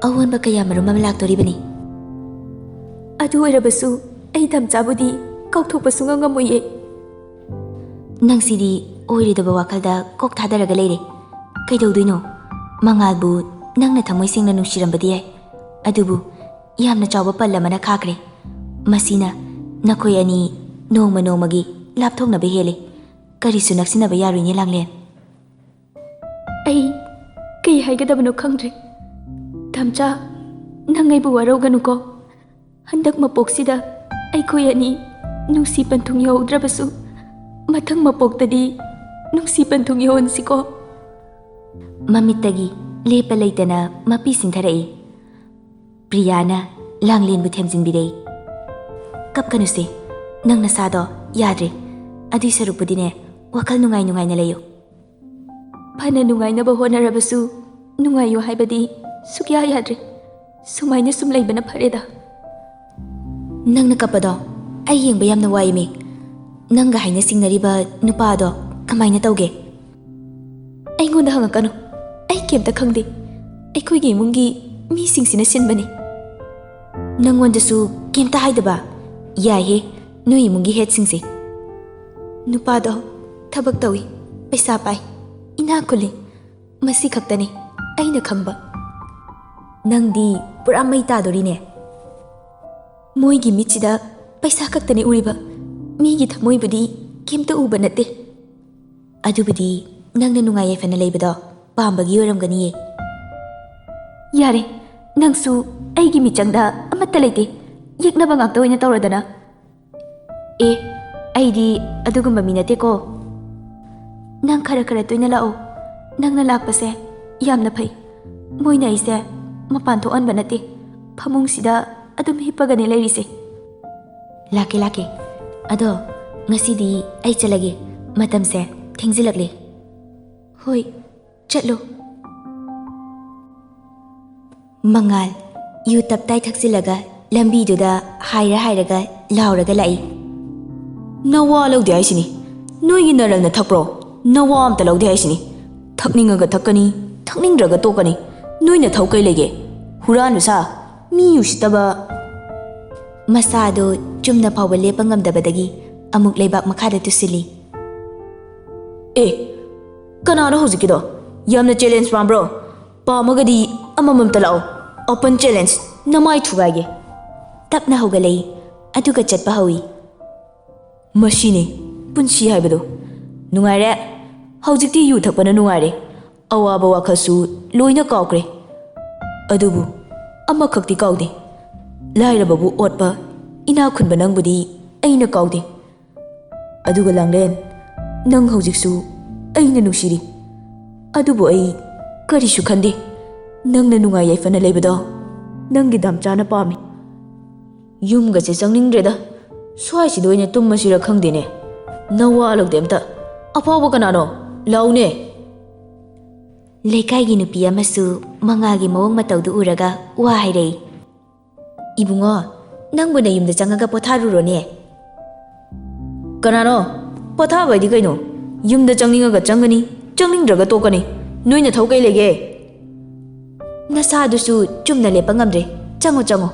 ꯑꯑꯣꯟꯕ ꯀꯌꯥꯃꯔꯨꯝ ꯑꯃ ꯂꯥꯛꯇꯣꯔꯤꯕꯅꯤ. ꯑꯗꯨ ꯑꯣꯏꯔꯕꯁꯨ ꯑꯩ ꯗꯥꯝꯆꯥꯕꯨꯗꯤ ꯀꯥꯎꯊꯣꯛꯄ ꯁꯨꯡꯉꯝ ꯉꯝꯃꯣꯏꯌꯦ. ꯅꯪꯁꯤꯗꯤ ꯑꯣꯏꯔꯣꯏꯗꯕ ꯋꯥꯈꯜꯗ ꯀꯣꯛ ꯊꯥꯗꯔꯒ ꯂꯩꯔꯦ. ꯀꯩꯗꯧꯗꯣꯏꯅꯣ? ꯃꯉꯥꯜꯕꯨ ꯅꯪꯅ ꯊꯃꯣꯏ ꯁꯦꯡꯅ ꯅꯨꯡꯁꯤꯔꯝꯕꯗꯤ ꯌꯥꯏ. ꯑꯗꯨꯕꯨ ꯌꯥꯝꯅ ꯆꯥꯎꯕ ꯄꯜ ꯑꯃꯅ ꯈꯥꯈ꯭ꯔꯦ. ꯃꯁꯤꯅ ꯅꯈꯣꯏ ꯑꯅꯤ ꯅꯣꯡꯃ ꯅꯣꯡꯃꯒꯤ ꯂꯥꯞꯊꯣꯛꯅꯕ ꯍꯦꯜꯂꯤ. ꯀꯔꯤꯁꯨ ꯅꯛꯁꯤꯟꯅꯕ ꯌꯥꯔꯣꯏꯅꯦ ꯂꯥꯡꯂꯦꯟ. ꯑꯩ ꯀꯩ ꯍꯥꯏꯒꯗꯕꯅꯣ ꯈꯪꯗ꯭ꯔꯦ. ꯗꯥꯝꯆꯥ, ꯅꯪ ꯑꯩꯕꯨ ꯋꯥꯔꯧꯒꯅꯨꯀꯣ. ꯍꯟꯗꯛ ꯃꯄꯣꯛꯁꯤꯗ ꯑꯩꯈꯣꯏ ꯑꯅꯤ ꯅꯨꯡꯁꯤ ꯄꯟꯊꯨꯡ ꯌꯧꯍꯧꯗ꯭ꯔꯕꯁꯨ ꯃꯊꯪ ꯃꯄꯣꯛꯇꯗꯤ ꯅꯨꯡꯁꯤ ꯄꯟꯊꯨꯡ ꯌꯧꯍꯟꯁꯤꯀꯣ. ꯃꯃꯤꯠꯇꯒꯤ ꯂꯦꯞꯄ ꯂꯩꯇꯅ ꯃꯄꯤ ꯁꯤꯡꯊꯔꯛꯏ. ꯄ꯭ꯔꯤꯌꯥꯅ ꯂꯥꯡꯂꯦꯟꯕꯨ ꯊꯦꯝꯖꯤꯟꯕꯤꯔꯛꯏ. ꯀꯞꯀꯅꯨꯁꯦ. ꯅꯪ ꯅꯁꯥꯗꯣ ꯌꯥꯗ꯭ꯔꯦ. ꯑꯗꯨꯏ ꯁꯔꯨꯛꯄꯨꯗꯤꯅꯦ, ꯋꯥꯈꯜ ꯅꯨꯡꯉꯥꯏ ꯅꯨꯡꯉꯥꯏꯅ ꯂꯩꯌꯨ. ꯐꯅ ꯅꯨꯡꯉꯥꯏꯅꯕ ꯍꯣꯠꯅꯔꯕꯁꯨ ꯅꯨꯡꯉꯥꯏꯌꯨ ꯍꯥꯏꯕꯗꯤ ꯁꯨꯛꯌꯥ ꯌꯥꯗ꯭ꯔꯦ. ꯁꯨꯃꯥꯏꯅ ꯁꯨꯝ ꯂꯩꯕꯅ ꯐꯔꯦꯗ. ꯅꯪꯅ ꯀꯞꯄꯗꯣ ꯑꯩ ꯌꯦꯡꯕ ꯌꯥꯝꯅ ꯋꯥꯏꯃꯤ. ꯅꯪꯒ ꯍꯥꯏꯅ ꯁꯤꯡꯅꯔꯤꯕ ꯅꯨꯄꯥꯗꯣ ꯀꯃꯥꯏꯅ ꯇꯧꯒꯦ? ꯑꯩꯉꯣꯟꯗ ꯍꯪꯉꯛꯀꯅꯨ. ꯑꯩ ꯀꯩꯝꯇ ꯈꯪꯗꯦ. ꯑꯩꯈꯣꯏꯒꯤ ꯏꯃꯨꯡꯒꯤ ꯃꯤꯁꯤꯡꯁꯤꯅ ꯁꯤꯟꯕꯅꯤ. ꯅꯪꯉꯣꯟꯗꯁꯨ ꯀꯩꯝꯇ ꯍꯥꯏꯗꯕ? ꯌꯥꯏꯍꯦ, ꯅꯣꯏ ꯏꯃꯨꯡꯒꯤ ꯍꯦꯠꯁꯤꯡꯁꯦ. ꯅꯨꯄꯥꯗꯣ ꯊꯕꯛ ꯇꯧꯏ, ꯄꯩꯁꯥ ꯄꯥꯏ, ꯏꯅꯥꯛ ꯈꯨꯜꯂꯤ. ꯃꯁꯤ ꯈꯛꯇꯅꯤ ꯑꯩꯅ ꯈꯪꯕ. ꯅꯪꯗꯤ ꯄꯨꯔꯥ ꯃꯩ ꯇꯥꯗꯣꯔꯤꯅꯦ. ꯃꯣꯏꯒꯤ ꯃꯤꯠꯁꯤꯗ ꯄꯩꯁꯥ ꯈꯛꯇꯅꯤ ꯎꯔꯤꯕ. ꯃꯤꯒꯤ ꯊꯃꯣꯏꯕꯨꯗꯤ ꯀꯩꯝꯇ ꯎꯕ ꯅꯠꯇꯦ. ꯑꯗꯨꯕꯨꯗꯤ ꯅꯪꯅ ꯅꯨꯡꯉꯥꯏ ꯌꯥꯏꯐꯅ ꯂꯩꯕꯗꯣ ꯄꯥꯝꯕꯒꯤ ꯑꯣꯏꯔꯝꯒꯅꯤꯌꯦ. ꯌꯥꯔꯦ, ꯅꯪꯁꯨ ꯑꯩꯒꯤ ꯃꯤꯆꯪꯗ ꯑꯃꯠꯇ ꯂꯩꯇꯦ. ꯌꯦꯛꯅꯕ ꯉꯥꯛꯇ ꯑꯣꯏꯅ ꯇꯧꯔꯗꯅ. ꯑꯦ, ꯑꯩꯗꯤ ꯑꯗꯨꯒꯨꯝꯕ ꯃꯤ ꯅꯠꯇꯦꯀꯣ. ꯅꯪ ꯈꯔ ꯈꯔ ꯇꯣꯏꯅ ꯂꯥꯛꯑꯣ. ꯅꯪꯅ ꯂꯥꯛꯄꯁꯦ ꯌꯥꯝꯅ ꯐꯩ. ꯃꯣꯏꯅ ꯑꯩꯁꯦ ꯃꯄꯥꯟ ꯊꯣꯛꯍꯟꯕ ꯅꯠꯇꯦ. ꯐꯃꯨꯡꯁꯤꯗ ꯑꯗꯨꯝ ꯍꯤꯞꯄꯒꯅꯦ ꯂꯩꯔꯤꯁꯦ. ꯂꯥꯛꯀꯦ ꯂꯥꯛꯀꯦ. ꯑꯗꯣ ꯉꯁꯤꯗꯤ ꯑꯩ ꯆꯠꯂꯒꯦ. ꯃꯇꯝꯁꯦ ꯊꯦꯡꯖꯤꯜꯂꯛꯂꯦ. ꯍꯣꯏ, ꯆꯠꯂꯣ. ꯃꯉꯥꯜ ꯌꯨ ꯇꯞꯇꯥꯏ ꯊꯛꯆꯤꯜꯂꯒ ꯂꯝꯕꯤꯗꯨꯗ ꯍꯥꯏꯔꯒ ꯂꯥꯎꯔꯒ ꯂꯥꯛꯏ. ꯅꯋꯥ ꯂꯧꯗꯦ ꯍꯥꯏꯁꯤꯅꯤ. ꯅꯣꯏꯒꯤ ꯅꯔꯜꯅ ꯊꯛꯄ꯭ꯔꯣ? ꯅꯋꯥ ꯑꯝꯇ ꯂꯧꯗꯦ ꯍꯥꯏꯁꯤꯅꯤ. ꯊꯛꯅꯤꯡꯉꯒ ꯊꯛꯀꯅꯤ, ꯊꯛꯅꯤꯡꯗ꯭ꯔꯒ ꯇꯣꯛꯀꯅꯤ. ꯅꯣꯏꯅ ꯊꯧ ꯀꯩ ꯂꯩꯒꯦ? ꯍꯨꯔꯥꯟꯕ ꯁꯥ, ꯃꯤ ꯎꯁꯤꯠꯇꯕ. ꯃꯁꯥꯗꯣ ꯆꯨꯝꯅ ꯐꯥꯎꯕ ꯂꯦꯞꯄ ꯉꯝꯗꯕꯗꯒꯤ ꯑꯃꯨꯛ ꯂꯩꯕꯥꯛ ꯃꯈꯥꯗ ꯇꯨꯁꯤꯜꯂꯤ. ꯑꯦ, ꯀꯅꯥꯅꯣ ꯍꯧꯖꯤꯛꯀꯤꯗꯣ? ꯌꯥꯝꯅ ꯆꯦꯂꯦꯟꯖ ꯄꯥꯝꯕ꯭ꯔꯣ? ꯄꯥꯝꯃꯒꯗꯤ ꯑꯃꯃꯝꯇ ꯂꯥꯛꯑꯣ. ꯑꯣꯄꯟ ꯆꯦꯂꯦꯟꯖ, ꯅꯃꯥꯏ ꯊꯨꯒꯥꯏꯒꯦ. ꯇꯞꯅ ꯍꯧꯒꯠꯂꯛꯏ, ꯑꯗꯨꯒ ꯆꯠꯄ ꯍꯧꯏ. ꯃꯁꯤꯅꯤ ꯄꯨꯟꯁꯤ ꯍꯥꯏꯕꯗꯣ. ꯅꯨꯡꯉꯥꯏꯔꯦ. ꯍꯧꯖꯤꯛꯇꯤ ꯌꯨ ꯊꯛꯄꯅ ꯅꯨꯡꯉꯥꯏꯔꯦ. ꯑꯋꯥꯕ ꯋꯥꯈꯜꯁꯨ ꯂꯣꯏꯅ ꯀꯥꯎꯈ꯭ꯔꯦ. ꯑꯗꯨꯕꯨ ꯑꯃꯈꯛꯇꯤ ꯀꯥꯎꯗꯦ. ꯂꯥꯏꯔꯕꯕꯨ ꯑꯣꯠꯄ, ꯏꯅꯥꯛ ꯈꯨꯟꯕ ꯅꯪꯕꯨꯗꯤ ꯑꯩꯅ ꯀꯥꯎꯗꯦ. ꯑꯗꯨꯒ ꯂꯥꯡꯂꯦꯟ, ꯅꯪ ꯍꯧꯖꯤꯛꯁꯨ ꯑꯩꯅ ꯅꯨꯡꯁꯤꯔꯤ. ꯑꯗꯨꯕꯨ ꯑꯩ ꯀꯔꯤꯁꯨ ꯈꯟꯗꯦ. ꯅꯪꯅ ꯅꯨꯡꯉꯥꯏ ꯌꯥꯏꯐꯅ ꯂꯩꯕꯗꯣ ꯅꯪꯒꯤ ꯗꯥꯝꯆꯥꯅ ꯄꯥꯝꯃꯤ. ꯌꯨꯝꯒꯁꯦ ꯆꯪꯅꯤꯡꯗ꯭ꯔꯦꯗ. ꯁ꯭ꯋꯥꯏꯁꯤꯗ ꯑꯣꯏꯅ ꯇꯨꯝꯃꯁꯤꯔ ꯈꯪꯗꯦꯅꯦ. ꯅꯋꯥ ꯂꯧꯗꯦ ꯑꯝꯇ. ꯑꯐꯥꯎꯕ ꯀꯅꯥꯅꯣ? ꯂꯥꯎꯅꯦ. ꯂꯩꯀꯥꯏꯒꯤ ꯅꯨꯄꯤ ꯑꯃꯁꯨ ꯃꯉꯥꯜꯒꯤ ꯃꯑꯣꯡ ꯃꯇꯧꯗꯨ ꯎꯔꯒ ꯋꯥ ꯍꯥꯏꯔꯛꯏ. ꯏꯕꯨꯡꯉꯣ, ꯅꯪꯕꯨ ꯅꯌꯨꯝꯗ ꯆꯪꯉꯒ ꯄꯣꯊꯥꯔꯨꯔꯣꯅꯦ. ꯀꯅꯥꯅꯣ? ꯄꯣꯊꯥꯕ ꯍꯥꯏꯗꯤ ꯀꯩꯅꯣ? ꯌꯨꯝꯗ ꯆꯪꯅꯤꯡꯉꯒ ꯆꯪꯒꯅꯤ, ꯆꯪꯅꯤꯡꯗ꯭ꯔꯒ ꯇꯣꯛꯀꯅꯤ ꯅꯣꯏ ꯅꯊꯧ ꯀꯩ ꯂꯩꯒꯦ ꯅꯁꯥꯗꯨꯁꯨ ꯆꯨꯝꯅ ꯂꯦꯞꯄ ꯉꯝꯗ꯭ꯔꯦ ꯆꯪꯉꯣ ꯆꯪꯉꯣ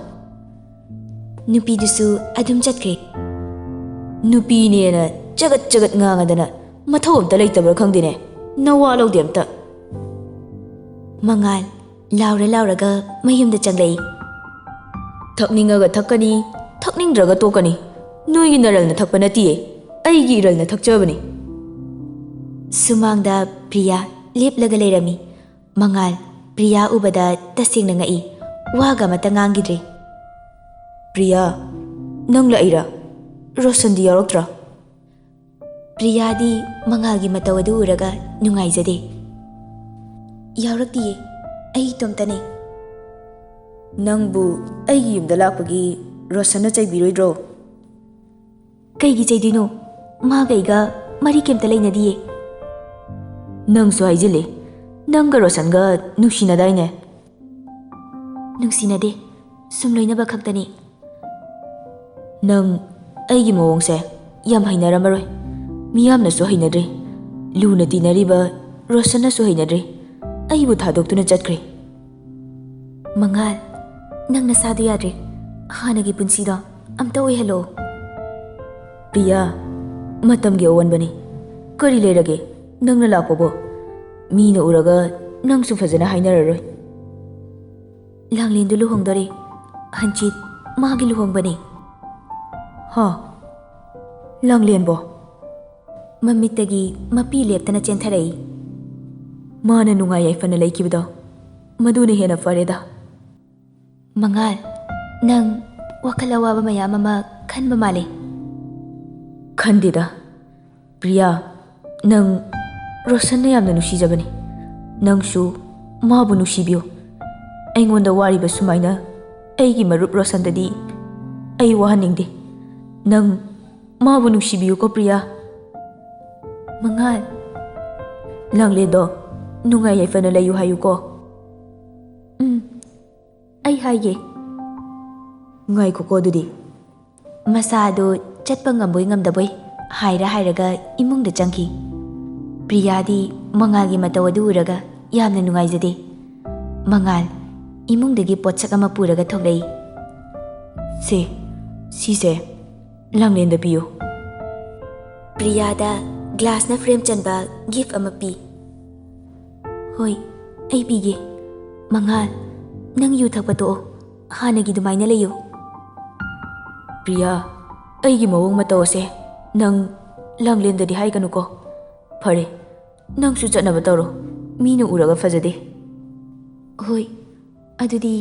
ꯅꯨꯄꯤꯗꯨꯁꯨ ꯑꯗꯨꯝ ꯆꯠꯈ꯭ꯔꯦ ꯅꯨꯄꯤꯅꯦꯅ ꯆꯒꯠ ꯆꯒꯠ ꯉꯥꯡꯉꯗꯅ ꯃꯊꯧ ꯑꯝꯇ ꯂꯩꯇꯕ꯭ꯔꯥ ꯈꯪꯗꯦꯅꯦ ꯅꯋꯥ ꯂꯧꯗꯦ ꯑꯝꯇ ꯃꯉꯥꯜ ꯂꯥꯎꯔ ꯂꯥꯎꯔꯒ ꯃꯌꯨꯝꯗ ꯆꯪꯂꯛꯏ ꯊꯛꯅꯤꯡꯉꯒ ꯊꯛꯀꯅꯤ ꯊꯛꯅꯤꯡꯗ꯭ꯔꯒ ꯇꯣꯛꯀꯅꯤ ꯅꯣꯏꯒꯤ ꯅꯔꯜꯅ ꯊꯛꯄ ꯅꯠꯇꯤꯌꯦ ꯑꯩꯒꯤ ꯏꯔꯜꯅ ꯊꯛꯆꯕꯅꯤ ꯁꯨꯃꯥꯡꯗ ꯄ꯭ꯔꯤꯌꯥ ꯂꯦꯞꯂꯒ ꯂꯩꯔꯝꯃꯤ ꯃꯉꯥꯜ ꯄ꯭ꯔꯤꯌꯥ ꯎꯕꯗ ꯇꯁꯦꯡꯅ ꯉꯛꯏ ꯋꯥꯒ ꯑꯃꯇ ꯉꯥꯡꯈꯤꯗ꯭ꯔꯦ ꯄ꯭ꯔꯤꯌꯥ ꯅꯪ ꯂꯥꯛꯏꯔꯥ ꯔꯣꯁꯟꯗꯤ ꯌꯥꯎꯔꯛꯇ꯭ꯔꯥ ꯄ꯭ꯔꯤꯌꯥꯗꯤ ꯃꯉꯥꯜꯒꯤ ꯃꯇꯧ ꯑꯗꯨ ꯎꯔꯒ ꯅꯨꯡꯉꯥꯏꯖꯗꯦ ꯌꯥꯎꯔꯛꯇꯤꯌꯦ ꯑꯩ ꯏꯇꯣꯝꯇꯅꯦ ꯅꯪꯕꯨ ꯑꯩꯒꯤ ꯌꯨꯝꯗ ꯂꯥꯛꯄꯒꯤ ꯔꯣꯁꯟꯅ ꯆꯩꯕꯤꯔꯣꯏꯗ꯭ꯔꯣ ꯀꯩꯒꯤ ꯆꯩꯗꯣꯏꯅꯣ ꯃꯥꯒ ꯑꯩꯒ ꯃꯔꯤ ꯀꯩꯝꯇ ꯂꯩꯅꯗꯤꯌꯦ ꯅꯪꯁꯨ ꯍꯥꯏꯖꯤꯜꯂꯦ ꯅꯪꯒ ꯔꯣꯁꯟꯒ ꯅꯨꯡꯁꯤꯅꯗꯥꯏꯅꯦ ꯅꯨꯡꯁꯤꯅꯗꯦ ꯁꯨꯝ ꯂꯣꯏꯅꯕ ꯈꯛꯇꯅꯤ ꯅꯪ ꯑꯩꯒꯤ ꯃꯑꯣꯡꯁꯦ ꯌꯥꯝ ꯍꯩꯅꯔꯝꯃꯔꯣꯏ ꯃꯤꯌꯥꯝꯅꯁꯨ ꯍꯩꯅꯗ꯭ꯔꯤ ꯂꯨꯅ ꯇꯤꯟꯅꯔꯤꯕ ꯔꯣꯁꯟꯅꯁꯨ ꯍꯩꯅꯗ꯭ꯔꯤ ꯑꯩꯕꯨ ꯊꯥꯗꯣꯛꯇꯨꯅ ꯆꯠꯈ꯭ꯔꯦ ꯃꯉꯥꯜ ꯅꯪ ꯅꯁꯥꯗꯨ ꯌꯥꯗ꯭ꯔꯦ ꯍꯥꯟꯅꯒꯤ ꯄꯨꯟꯁꯤꯗꯣ ꯑꯝꯇ ꯑꯣꯏꯍꯜꯂꯣ ꯄ꯭ꯔꯤꯌꯥ ꯃꯇꯝꯒꯤ ꯑꯑꯣꯟꯕꯅꯤ ꯀꯔꯤ ꯂꯩꯔꯒꯦ ꯅꯪꯅ ꯂꯥꯛꯄꯕꯣ ꯃꯤꯅ ꯎꯔꯒ ꯅꯪꯁꯨ ꯐꯖꯅ ꯍꯥꯏꯅꯔꯔꯣꯏ ꯂꯥꯡꯂꯦꯟꯗꯨ ꯂꯨꯍꯣꯡꯗꯣꯔꯦ ꯍꯟꯆꯤꯠ ꯃꯥꯒꯤ ꯂꯨꯍꯣꯡꯕꯅꯤ ꯍꯥ ꯂꯥꯡꯂꯦꯟꯕꯣ ꯃꯃꯤꯠꯇꯒꯤ ꯃꯄꯤ ꯂꯦꯞꯇꯅ ꯆꯦꯟꯊꯔꯛꯏ ꯃꯥꯅ ꯅꯨꯡꯉꯥꯏ ꯌꯥꯏꯐꯅ ꯂꯩꯈꯤꯕꯗꯣ ꯃꯗꯨꯅ ꯍꯦꯟꯅ ꯐꯔꯦꯗ ꯃꯉꯥꯜ ꯅꯪ ꯋꯥꯈꯜ ꯑꯋꯥꯕ ꯃꯌꯥꯝ ꯑꯃ ꯈꯟꯕ ꯃꯥꯜꯂꯦ ꯈꯟꯗꯦꯗ ꯄ꯭ꯔꯤꯌꯥ ꯅꯪ ꯔꯣꯁꯟꯅ ꯌꯥꯝꯅ ꯅꯨꯡꯁꯤꯖꯕꯅꯤ ꯅꯪꯁꯨ ꯃꯥꯕꯨ ꯅꯨꯡꯁꯤꯕꯤꯌꯨ ꯑꯩꯉꯣꯟꯗ ꯋꯥꯔꯤꯕ ꯁꯨꯃꯥꯏꯅ ꯑꯩꯒꯤ ꯃꯔꯨꯞ ꯔꯣꯁꯟꯗꯗꯤ ꯑꯩ ꯋꯥꯍꯟꯅꯤꯡꯗꯦ ꯅꯪ ꯃꯥꯕꯨ ꯅꯨꯡꯁꯤꯕꯤꯌꯨꯀꯣ ꯄ꯭ꯔꯤꯌꯥ ꯃꯉꯥꯜ ꯂꯥꯡꯂꯦꯟꯗꯣ ꯅꯨꯡꯉꯥꯏ ꯌꯥꯏꯐꯅ ꯂꯩꯌꯨ ꯍꯥꯏꯌꯨꯀꯣ ꯑꯩ ꯍꯥꯏꯒꯦ ꯉꯥꯏꯈꯣꯀꯣ ꯑꯗꯨꯗꯤ ꯃꯁꯥꯗꯨ ꯆꯠꯄ ꯉꯝꯕꯣꯏ ꯉꯝꯗꯕꯣꯏ ꯍꯥꯏꯔꯒ ꯏꯃꯨꯡꯗ ꯆꯪꯈꯤ ꯄ꯭ꯔꯤꯌꯥꯗꯤ ꯃꯉꯥꯜꯒꯤ ꯃꯇꯧ ꯑꯗꯨ ꯎꯔꯒ ꯌꯥꯝꯅ ꯅꯨꯡꯉꯥꯏꯖꯗꯦ ꯃꯉꯥꯜ ꯏꯃꯨꯡꯗꯒꯤ ꯄꯣꯠꯁꯛ ꯑꯃ ꯄꯨꯔꯒ ꯊꯣꯛꯂꯛꯏ ꯁꯤꯁꯦ ꯂꯥꯡꯂꯦꯟꯗ ꯄꯤꯌꯨ ꯄ꯭ꯔꯤꯌꯥꯗ ꯒ꯭ꯂꯥꯁꯅ ꯐ꯭ꯔꯦꯝ ꯆꯟꯕ ꯒꯤꯐ ꯑꯃ ꯄꯤ ꯍꯣꯏ ꯑꯩ ꯄꯤꯒꯦ ꯃꯉꯥꯜ ꯅꯪ ꯌꯨ ꯊꯛꯄ ꯇꯣꯛꯑꯣ ꯍꯥꯟꯅꯒꯤ ꯑꯗꯨꯃꯥꯏꯅ ꯂꯩꯌꯨ ꯄ꯭ꯔꯤꯌꯥ ꯑꯩꯒꯤ ꯃꯑꯣꯡ ꯃꯇꯧ ꯑꯁꯦ ꯅꯪ ꯂꯥꯡꯂꯦꯟꯗꯗꯤ ꯍꯥꯏꯒꯅꯨꯀꯣ ꯐꯔꯦ ꯅꯪꯁꯨ ꯆꯠꯅꯕ ꯇꯧꯔꯣ ꯃꯤꯅ ꯎꯔꯒ ꯐꯖꯗꯦ ꯍꯣꯏ ꯑꯗꯨꯗꯤ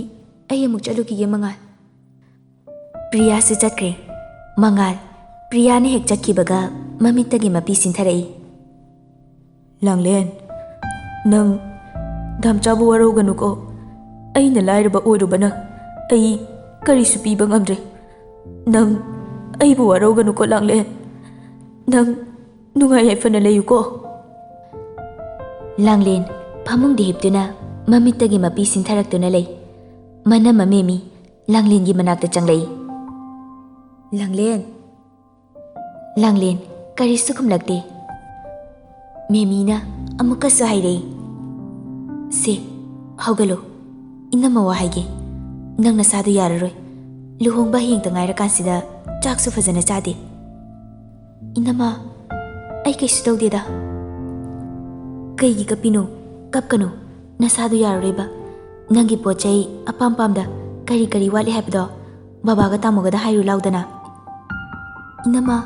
ꯑꯩ ꯑꯃꯨꯛ ꯆꯠꯂꯨꯈꯤꯒꯦ ꯃꯉꯥꯜ ꯄ꯭ꯔꯤꯌꯥꯁꯨ ꯆꯠꯈ꯭ꯔꯦ ꯃꯉꯥꯜ ꯄ꯭ꯔꯤꯌꯥꯅ ꯍꯦꯛ ꯆꯠꯈꯤꯕꯒ ꯃꯃꯤꯠꯇꯒꯤ ꯃꯄꯤ ꯁꯤꯟꯊꯔꯛꯏ ꯂꯥꯡꯂꯦꯟ ꯅꯪ ꯙꯝꯆꯥꯕꯨ ꯋꯥꯔꯧꯒꯅꯨꯀꯣ ꯑꯩꯅ ꯂꯥꯏꯔꯕ ꯑꯣꯏꯔꯨꯕꯅ ꯑꯩ ꯀꯔꯤꯁꯨ ꯄꯤꯕ ꯉꯝꯗ꯭ꯔꯦ ꯅꯪ ꯑꯩꯕꯨ ꯋꯥꯔꯧꯒꯅꯨꯀꯣ ꯂꯥꯡꯂꯦꯟ ꯅꯪ ꯅꯨꯡꯉꯥꯏ ꯌꯥꯏꯐꯅ ꯂꯩꯌꯨꯀꯣ ꯂꯥꯡꯂꯦꯟ ꯐꯃꯨꯡꯗ ꯍꯤꯞꯇꯨꯅ ꯃꯃꯤꯠꯇꯒꯤ ꯃꯄꯤ ꯁꯤꯟꯊꯔꯛꯇꯨꯅ ꯂꯩ ꯃꯅꯝ ꯑꯃꯦꯃꯤ ꯂꯥꯡꯂꯦꯟꯒꯤ ꯃꯅꯥꯛꯇ ꯆꯪꯂꯛꯏ ꯂꯥꯡꯂꯦꯟ ꯀꯔꯤꯁꯨ ꯈꯨꯝꯂꯛꯇꯦ ꯃꯦꯃꯤꯅ ꯑꯃꯨꯛꯀꯁꯨ ꯍꯥꯏꯔꯛꯏ ꯍꯧꯒꯠꯂꯣ ꯏꯅꯝꯃ ꯋꯥ ꯍꯥꯏꯒꯦ ꯅꯪ ꯅꯁꯥꯗꯨ ꯌꯥꯔꯔꯣꯏ ꯂꯨꯍꯣꯡꯕ ꯍꯌꯦꯡꯇ ꯉꯥꯏꯔꯀꯥꯟꯁꯤꯗ ꯆꯥꯛꯁꯨ ꯐꯖꯅ ꯆꯥꯗꯦ ꯏꯅꯝꯃ ꯑꯩ ꯀꯩꯁꯨ ꯇꯧꯗꯦꯗ ꯀꯩꯒꯤ ꯀꯞꯄꯤꯅꯣ ꯀꯞꯀꯅꯨ ꯅꯁꯥꯗꯨ ꯌꯥꯔꯔꯣꯏꯕ ꯅꯪꯒꯤ ꯄꯣꯠ ꯆꯩ ꯑꯄꯥꯝ ꯄꯥꯝꯗ ꯀꯔꯤ ꯀꯔꯤ ꯋꯥꯠꯂꯤ ꯍꯥꯏꯕꯗꯣ ꯕꯕꯥꯒ ꯇꯥꯃꯣꯒꯗ ꯍꯥꯏꯔꯨ ꯂꯥꯎꯗꯅ ꯏꯅꯝꯃ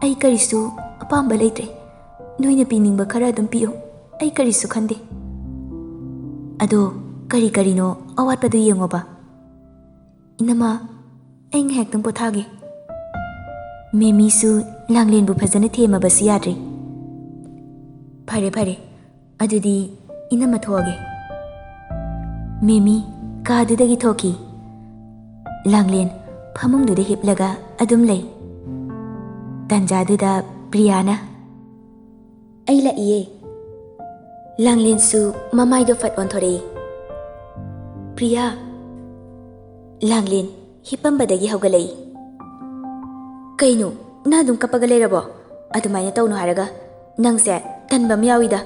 ꯑꯩ ꯀꯔꯤꯁꯨ ꯑꯄꯥꯝꯕ ꯂꯩꯇ꯭ꯔꯦ ꯅꯣꯏꯅ ꯄꯤꯅꯤꯡꯕ ꯈꯔ ꯑꯗꯨꯝ ꯄꯤꯌꯨ ꯑꯩ ꯀꯔꯤꯁꯨ ꯈꯟꯗꯦ ꯑꯗꯣ ꯀꯔꯤ ꯀꯔꯤꯅꯣ ꯑꯋꯥꯠꯄꯗꯨ ꯌꯦꯡꯉꯣꯕ ꯏꯅꯝꯃ ꯑꯩ ꯉꯥꯏꯍꯥꯛꯇꯪ ꯄꯣꯊꯥꯒꯦ ꯃꯦꯃꯤꯁꯨ ꯂꯥꯡꯂꯦꯟꯕꯨ ꯐꯖꯅ ꯊꯦꯝꯃꯕꯁꯨ ꯌꯥꯗ꯭ꯔꯦ ꯐꯔꯦ ꯑꯗꯨꯗꯤ ꯏꯅꯝꯃ ꯊꯣꯛꯑꯒꯦ ꯃꯦꯃꯤ ꯀꯥꯗꯨꯗꯒꯤ ꯊꯣꯛꯈꯤ ꯂꯥꯡꯂꯦꯟ ꯐꯃꯨꯡꯗꯨꯗ ꯍꯤꯞꯂꯒ ꯑꯗꯨꯝ ꯂꯩ ꯇꯟꯖꯥꯗꯨꯗ ꯄ꯭ꯔꯤꯌꯥꯅ ꯑꯩ ꯂꯥꯛꯏꯌꯦ ꯂꯥꯡꯂꯦꯟꯁꯨ ꯃꯃꯥꯏꯗꯣ ꯐꯠ ꯑꯣꯟꯊꯣꯔꯛꯏ ꯄ꯭ꯔꯤꯌꯥ ꯂꯥꯡꯂꯦꯟ ꯍꯤꯞꯄꯝꯕꯗꯒꯤ ꯍꯧꯒꯠꯂꯛꯏ ꯀꯩꯅꯣ ꯅꯪ ꯑꯗꯨꯝ ꯀꯞꯄꯒ ꯂꯩꯔꯕꯣ ꯑꯗꯨꯃꯥꯏꯅ ꯇꯧꯅꯨ ꯍꯥꯏꯔꯒ ꯅꯪꯁꯦ ꯇꯟꯕ ꯑꯃ ꯌꯥꯎꯏꯗ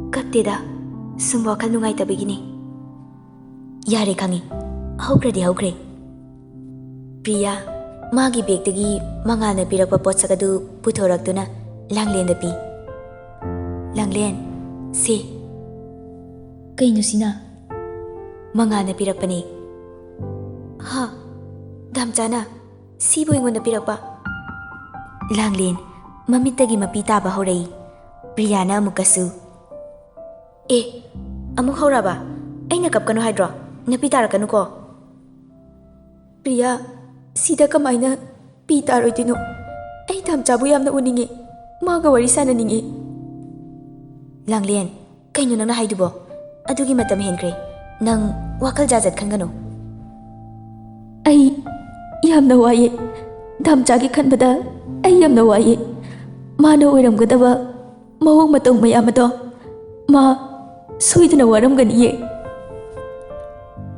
Kapteda, sum wakal nungaitabigini. Yare khangi, haukradi haukre. Priya, magi begdagi mangana pirakpa potsakadu puthoraktuna Langlen da pi. Langlen, se. Kaino sina? Mangana pirakpani. Ha, damchana, sibo ingonda pirakpa. Langlen, mamitagi mapi taba horai. Priyana amukasu. Amuk hauraba. Aina kapkanu haidro. Napi tarakanu ko. Priya, sida kamaina pi taroidino. Ai damchabu yamna uningi. Maga wari sananingi. Langlen, kaino nang nahaidubo. Adugi matam henkre. Nang wakal jajat khangano. Ai yamna waye. Damchagi khanbada ai yamna waye. Mana oiramgadaba mawang matong mayam ado. Ma soidana waramganiye.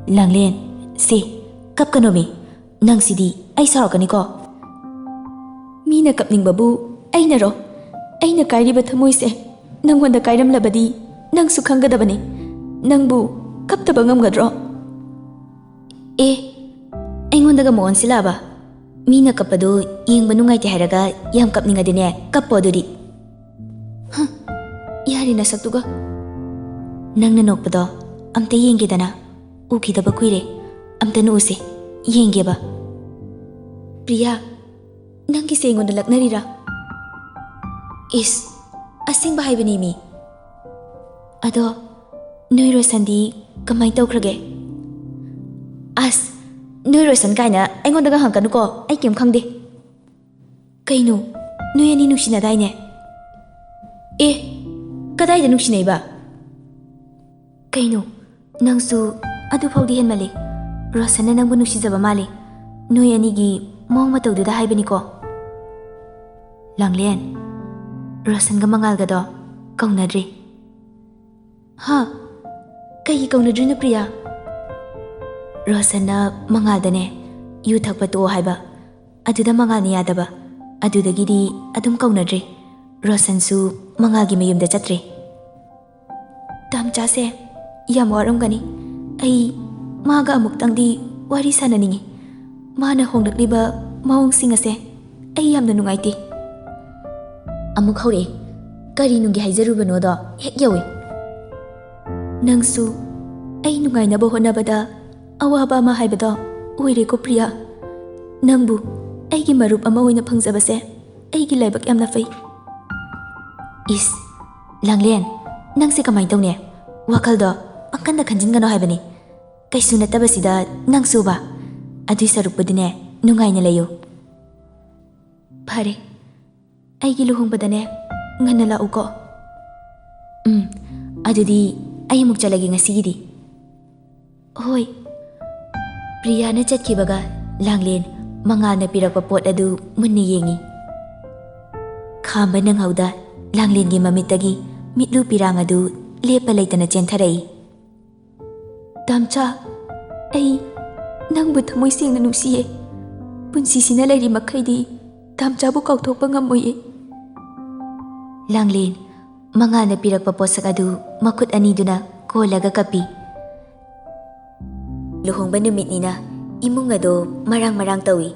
Langlen, se. Kapkano mi. Nang sidi ai sarakani ko. Mina kapningbabu aina ro. Aina kairiba thamoise. Nangwanda kairamlabadi nang sukhangadabani. Nangbu kaptaba ngamgadro. Aingondaga moon silaba. Mina kapado yengba nungaite hairaga yam kapningadine kappo adudi. Yari na saktuga. Nangna nokpado amta yengedana. Ukidaba kuire. Amta nuuse. Yengeba. Priya, nangi se ingonda laknarira. Asing bahay ba ni mi? Ado, noiro sandi kamay tawkrage. Noiro san kaina aingondaga hangkanu ko ay kem khangde. Kaino, noyani nungsinadaay ne. Kadayda nungsinay ba? Kaino, nangsu adu fawdi hen mali. Rosana nangbu nungsizaba mali. Noyani gi mong matawduda haybani ko. Langlen, Rosan ga mangalga do kaunadri. Ha, kayi kaunadri na Priya. Rosan na mangaldane yu thakpa to haiba. Aduda mangal ni yadaba. Adudagidi adum kaunadri. Rosan su mangalgi mayumda chatre. Damchase yam waramgani. Ai maga amuktangdi wari sananingi. Mana honglakliba mawong singase ai yamna nungaiti. Amuk haure, kari nungi haijarubano do hek yawi. Nangsu ai nungainaba honabada awaba ama haibado oire ko Priya. Nangbu aigi marup ama oina phangjabase aigi laibak yamna fai. Langlen, nangse kamay tawne. Wakal do pangkanda khanjingano haibani. Kaisu natabasida nangsu ba. Adui sarupudine nungaina layo. Phare. Aigi luhongbadane ngana lauko. Adudi ay amuk chalagi ngasigidi. Hoi. Priya na chatkibaga Langlen mangal na pirakpa pot adu munni yengi. Khamba nang hauda Langlen gi mamitagi mitlu pirang adu lepa laitana chentharai. Damcha, ai nangbu thamoy sengna nungsiye. Punsisina lairi makhaidi damchabu kauthokpa ngamoye. Langlen, mangal na pirakpa posak adu makut aniduna kolaga kapi. Luhongba numitnina imung ado marang tawi.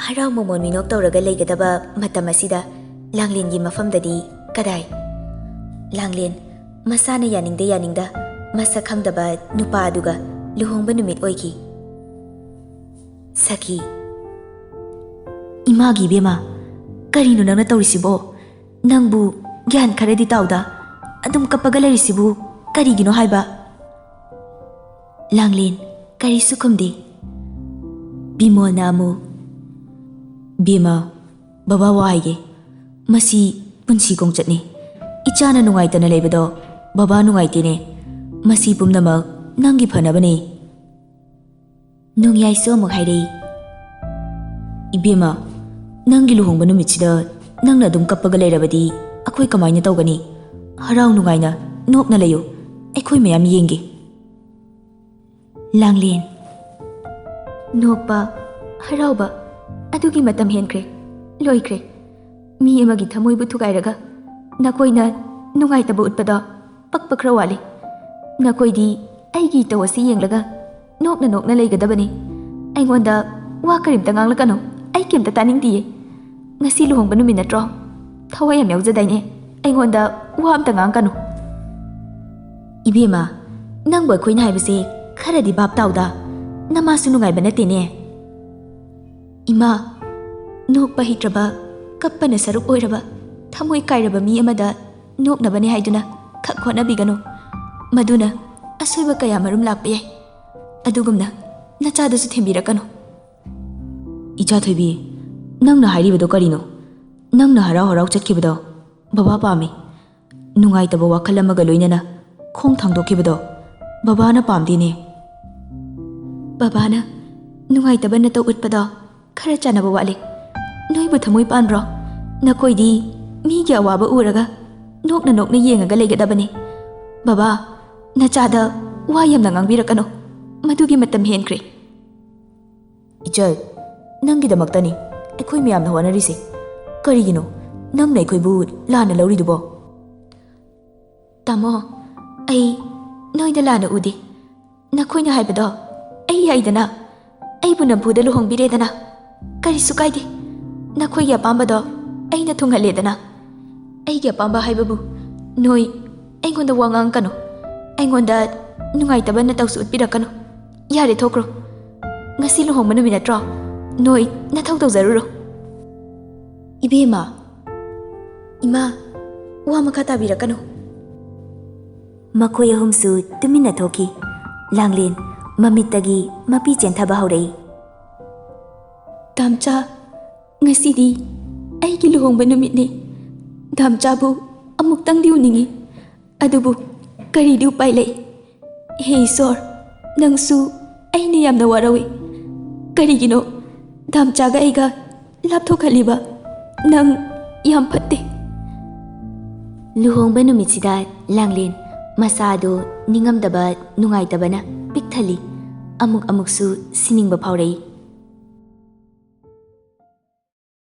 Haraw momon minok tawraga laygadaba matam asida Langlen gi mafamdadi kadai. Langlen, masana yaningda masak khangdaba nupa aduga luhongba numit oiki. Saki. Imagi bema, karino nang natawrisibo? Nangbu gyan kharadi tawda adum kapaga lairisibu karigino haiba? Langlen, karisu khumde. Bimol na amu. Bima, baba waige. Masi punsi kong chatni. Ichana nungaitana leibado baba nungaitine. Masi pumnamak nangi phanabani. Nungyai so amuk hairei. Ibema, nangi luhongba numitchida nangna adum kappaga lairabadi akhoi kamaina tawgani? Haraw nungaina nokna layo. Akhoi mayam yengi. Langlen, Nokpa, harauba, adugi matam henkre, loikre. Mi amagi thamoy bu thugairaga nakoina nungaitaba utpada ꯄꯛꯄ ꯈꯔ ꯋꯥꯠꯂꯤ ꯅꯈꯣꯏꯗꯤ ꯑꯩꯒꯤ ꯏꯇꯧ ꯑꯁꯤ ꯌꯦꯡꯂꯒ ꯅꯣꯛꯅ ꯅꯣꯛꯅ ꯂꯩꯒꯗꯕꯅꯤ ꯑꯩꯉꯣꯟꯗ ꯋꯥ ꯀꯔꯤꯝꯇ ꯉꯥꯡꯂꯛꯀꯅꯨ ꯑꯩ ꯀꯩꯝꯇ ꯇꯥꯅꯤꯡꯗꯤꯌꯦ ꯉꯁꯤ ꯂꯨꯍꯣꯡꯕ ꯅꯨꯃꯤꯠ ꯅꯠꯇ꯭ꯔꯣ ꯊꯋꯥꯏ ꯌꯥꯝ ꯌꯥꯎꯖꯗꯥꯏꯅꯦ ꯑꯩꯉꯣꯟꯗ ꯋꯥ ꯑꯝꯇ ꯉꯥꯡꯀꯅꯨ 이베마 ꯅꯪꯕꯨ ꯑꯩꯈꯣꯏꯅ ꯍꯥꯏꯕꯁꯦ ꯈꯔꯗꯤ ꯚꯥꯞ ꯇꯥꯎꯗ ꯅꯃꯥꯁꯨ ꯅꯨꯡꯉꯥꯏꯕ ꯅꯠꯇꯦꯅꯦ ꯏꯃꯥ ꯅꯣꯛꯄ ꯍꯩꯇ꯭ꯔꯕ ꯀꯞꯄꯅ ꯁꯔꯨꯛ ꯑꯣꯏꯔꯕ ꯊꯃꯣꯏ ꯀꯥꯏꯔꯕ ꯃꯤ ꯑꯃꯗ ꯅꯣꯛꯅꯕꯅꯦ ꯍꯥꯏꯗꯨꯅ ꯈꯛ ꯍꯣꯠꯅꯕꯤꯒꯅꯨ ꯃꯗꯨꯅ ꯑꯁꯣꯏꯕ ꯀꯌꯥ ꯃꯔꯨꯝ ꯂꯥꯛꯄ ꯌꯥꯏ ꯑꯗꯨꯒꯨꯝꯅ ꯅꯆꯥꯗꯁꯨ ꯊꯦꯝꯕꯤꯔꯛꯀꯅꯨ 이자ꯊꯣꯏꯕꯤ ꯅꯪꯅ ꯍꯥꯏꯔꯤꯕꯗꯣ ꯀꯔꯤꯅꯣ ꯅꯪꯅ ꯍꯔꯥꯎ ꯍꯔꯥꯎ ꯆꯠꯈꯤꯕꯗꯣ ꯕꯕꯥ ꯄꯥꯝꯃꯤ ꯅꯨꯡꯉꯥꯏꯇꯕ ꯋꯥꯈꯜ ꯑꯃꯒ ꯂꯣꯏꯅꯅ ꯈꯣꯡ ꯊꯥꯡꯗꯣꯛꯈꯤꯕꯗꯣ ꯕꯕꯥꯅ ꯄꯥꯝꯗꯦꯅꯦ ꯕꯕꯥꯅ ꯅꯨꯡꯉꯥꯏꯇꯕ ꯅꯇꯧ ꯎꯠꯄꯗꯣ ꯈꯔ ꯆꯥꯟꯅꯕ ꯋꯥꯠꯂꯤ ꯅꯣꯏꯕꯨ ꯊꯃꯣꯏ ꯄꯥꯟꯕ꯭ꯔꯣ ꯅꯈꯣꯏꯗꯤ ꯃꯤꯒꯤ ꯑꯋꯥꯕ ꯎꯔꯒ ꯅꯣꯛꯅ ꯅꯣꯛꯅ ꯌꯦꯡꯉꯒ ꯂꯩꯒꯗꯕꯅꯤ ꯕꯕꯥ ꯅꯆꯥꯗ ꯋꯥ ꯌꯥꯝꯅ ꯉꯥꯡꯕꯤꯔꯛꯀꯅꯨ ꯃꯗꯨꯒꯤ ꯃꯇꯝ ꯍꯦꯟꯈ꯭ꯔꯦ 이철 ꯅꯪꯒꯤꯗꯃꯛꯇꯅꯤ ꯑꯩꯈꯣꯏ ꯃꯌꯥꯝꯅ ꯍꯣꯠꯅꯔꯤꯁꯦ ꯀꯔꯤꯒꯤꯅꯣ ꯅꯪꯅ ꯑꯩꯈꯣꯏꯕꯨ ꯂꯥꯟꯅ ꯂꯧꯔꯤꯗꯨꯕꯣ ꯇꯥꯃꯣ ꯑꯩ ꯅꯣꯏꯗ ꯂꯥꯟꯅ ꯎꯗꯦ ꯅꯈꯣꯏꯅ ꯍꯥꯏꯕꯗꯣ ꯑꯩ ꯌꯥꯏꯗꯅ ꯑꯩꯕꯨ ꯅꯝꯐꯨꯗ ꯂꯨꯍꯣꯡꯕꯤꯔꯦꯗꯅ ꯀꯔꯤꯁꯨ ꯀꯥꯏꯗꯦ ꯅꯈꯣꯏꯒꯤ ꯑꯄꯥꯝꯕꯗꯣ ꯑꯩꯅ ꯊꯨꯡꯍꯜꯂꯦꯗꯅ ꯑꯩꯒꯤ ꯑꯄꯥꯝꯕ ꯍꯥꯏꯕꯕꯨ ꯅꯣꯏ ꯑꯩꯉꯣꯟꯗ ꯋꯥ ꯉꯥꯡꯀꯅꯨ ꯑꯩꯉꯣꯟꯗ ꯅꯨꯡꯉꯥꯏꯇꯕ ꯅꯇꯧꯁꯨ ꯎꯠꯄꯤꯔꯛꯀꯅꯨ ꯌꯥꯔꯦ ꯊꯣꯛꯈ꯭ꯔꯣ ꯉꯁꯤ ꯂꯨꯍꯣꯡꯕ ꯅꯨꯃꯤꯠ ꯅꯠꯇ꯭ꯔꯣ ꯅꯣꯏ ꯅꯊꯧ ꯇꯧꯖꯔꯨꯔꯣ 이베마 ꯏꯃꯥ ꯋꯥ ꯃꯈꯥ ꯇꯥꯕꯤꯔꯛꯀꯅꯨ ꯃꯈꯣꯏ ꯑꯍꯨꯝꯁꯨ ꯇꯨꯃꯤꯟꯅ ꯊꯣꯛꯈꯤ ꯂꯥꯡꯂꯦꯟ ꯃꯃꯤꯠꯇꯒꯤ ꯃꯄꯤ ꯆꯦꯟꯊꯕ ꯍꯧꯔꯛꯏ ꯗꯥꯝꯆꯥ ꯉꯁꯤꯗꯤ ꯑꯩꯒꯤ ꯂꯨꯍꯣꯡꯕ ꯅꯨꯃꯤꯠꯅꯤ ꯗꯥꯝꯆꯥꯕꯨ ꯑꯃꯨꯛꯇꯪꯗꯤ ꯎꯅꯤꯡꯉꯤ ꯑꯗꯨꯕꯨ ꯀꯔꯤꯗꯤ ꯎꯄꯥꯏ ꯂꯩ ꯍꯦ ꯏꯁꯣꯔ ꯅꯪꯁꯨ ꯑꯩꯅ ꯌꯥꯝꯅ ꯋꯥꯔꯧꯏ ꯀꯔꯤꯒꯤꯅꯣ ꯗꯥꯝꯆꯥꯒ ꯑꯩꯒ ꯂꯥꯞꯊꯣꯛꯍꯜꯂꯤꯕ ꯅꯪ ꯌꯥꯝ ꯐꯠꯇꯦ ꯂꯨꯍꯣꯡꯕ ꯅꯨꯃꯤꯠꯁꯤꯗ ꯂꯥꯡꯂꯦꯟ ꯃꯁꯥꯗꯣ ꯅꯤꯡꯉꯝꯗꯕ ꯅꯨꯡꯉꯥꯏꯇꯕꯅ ꯄꯤꯛ ꯊꯜꯂꯤ ꯑꯃꯨꯛꯁꯨ ꯁꯤꯅꯤꯡꯕ ꯐꯥꯎꯔꯛꯏ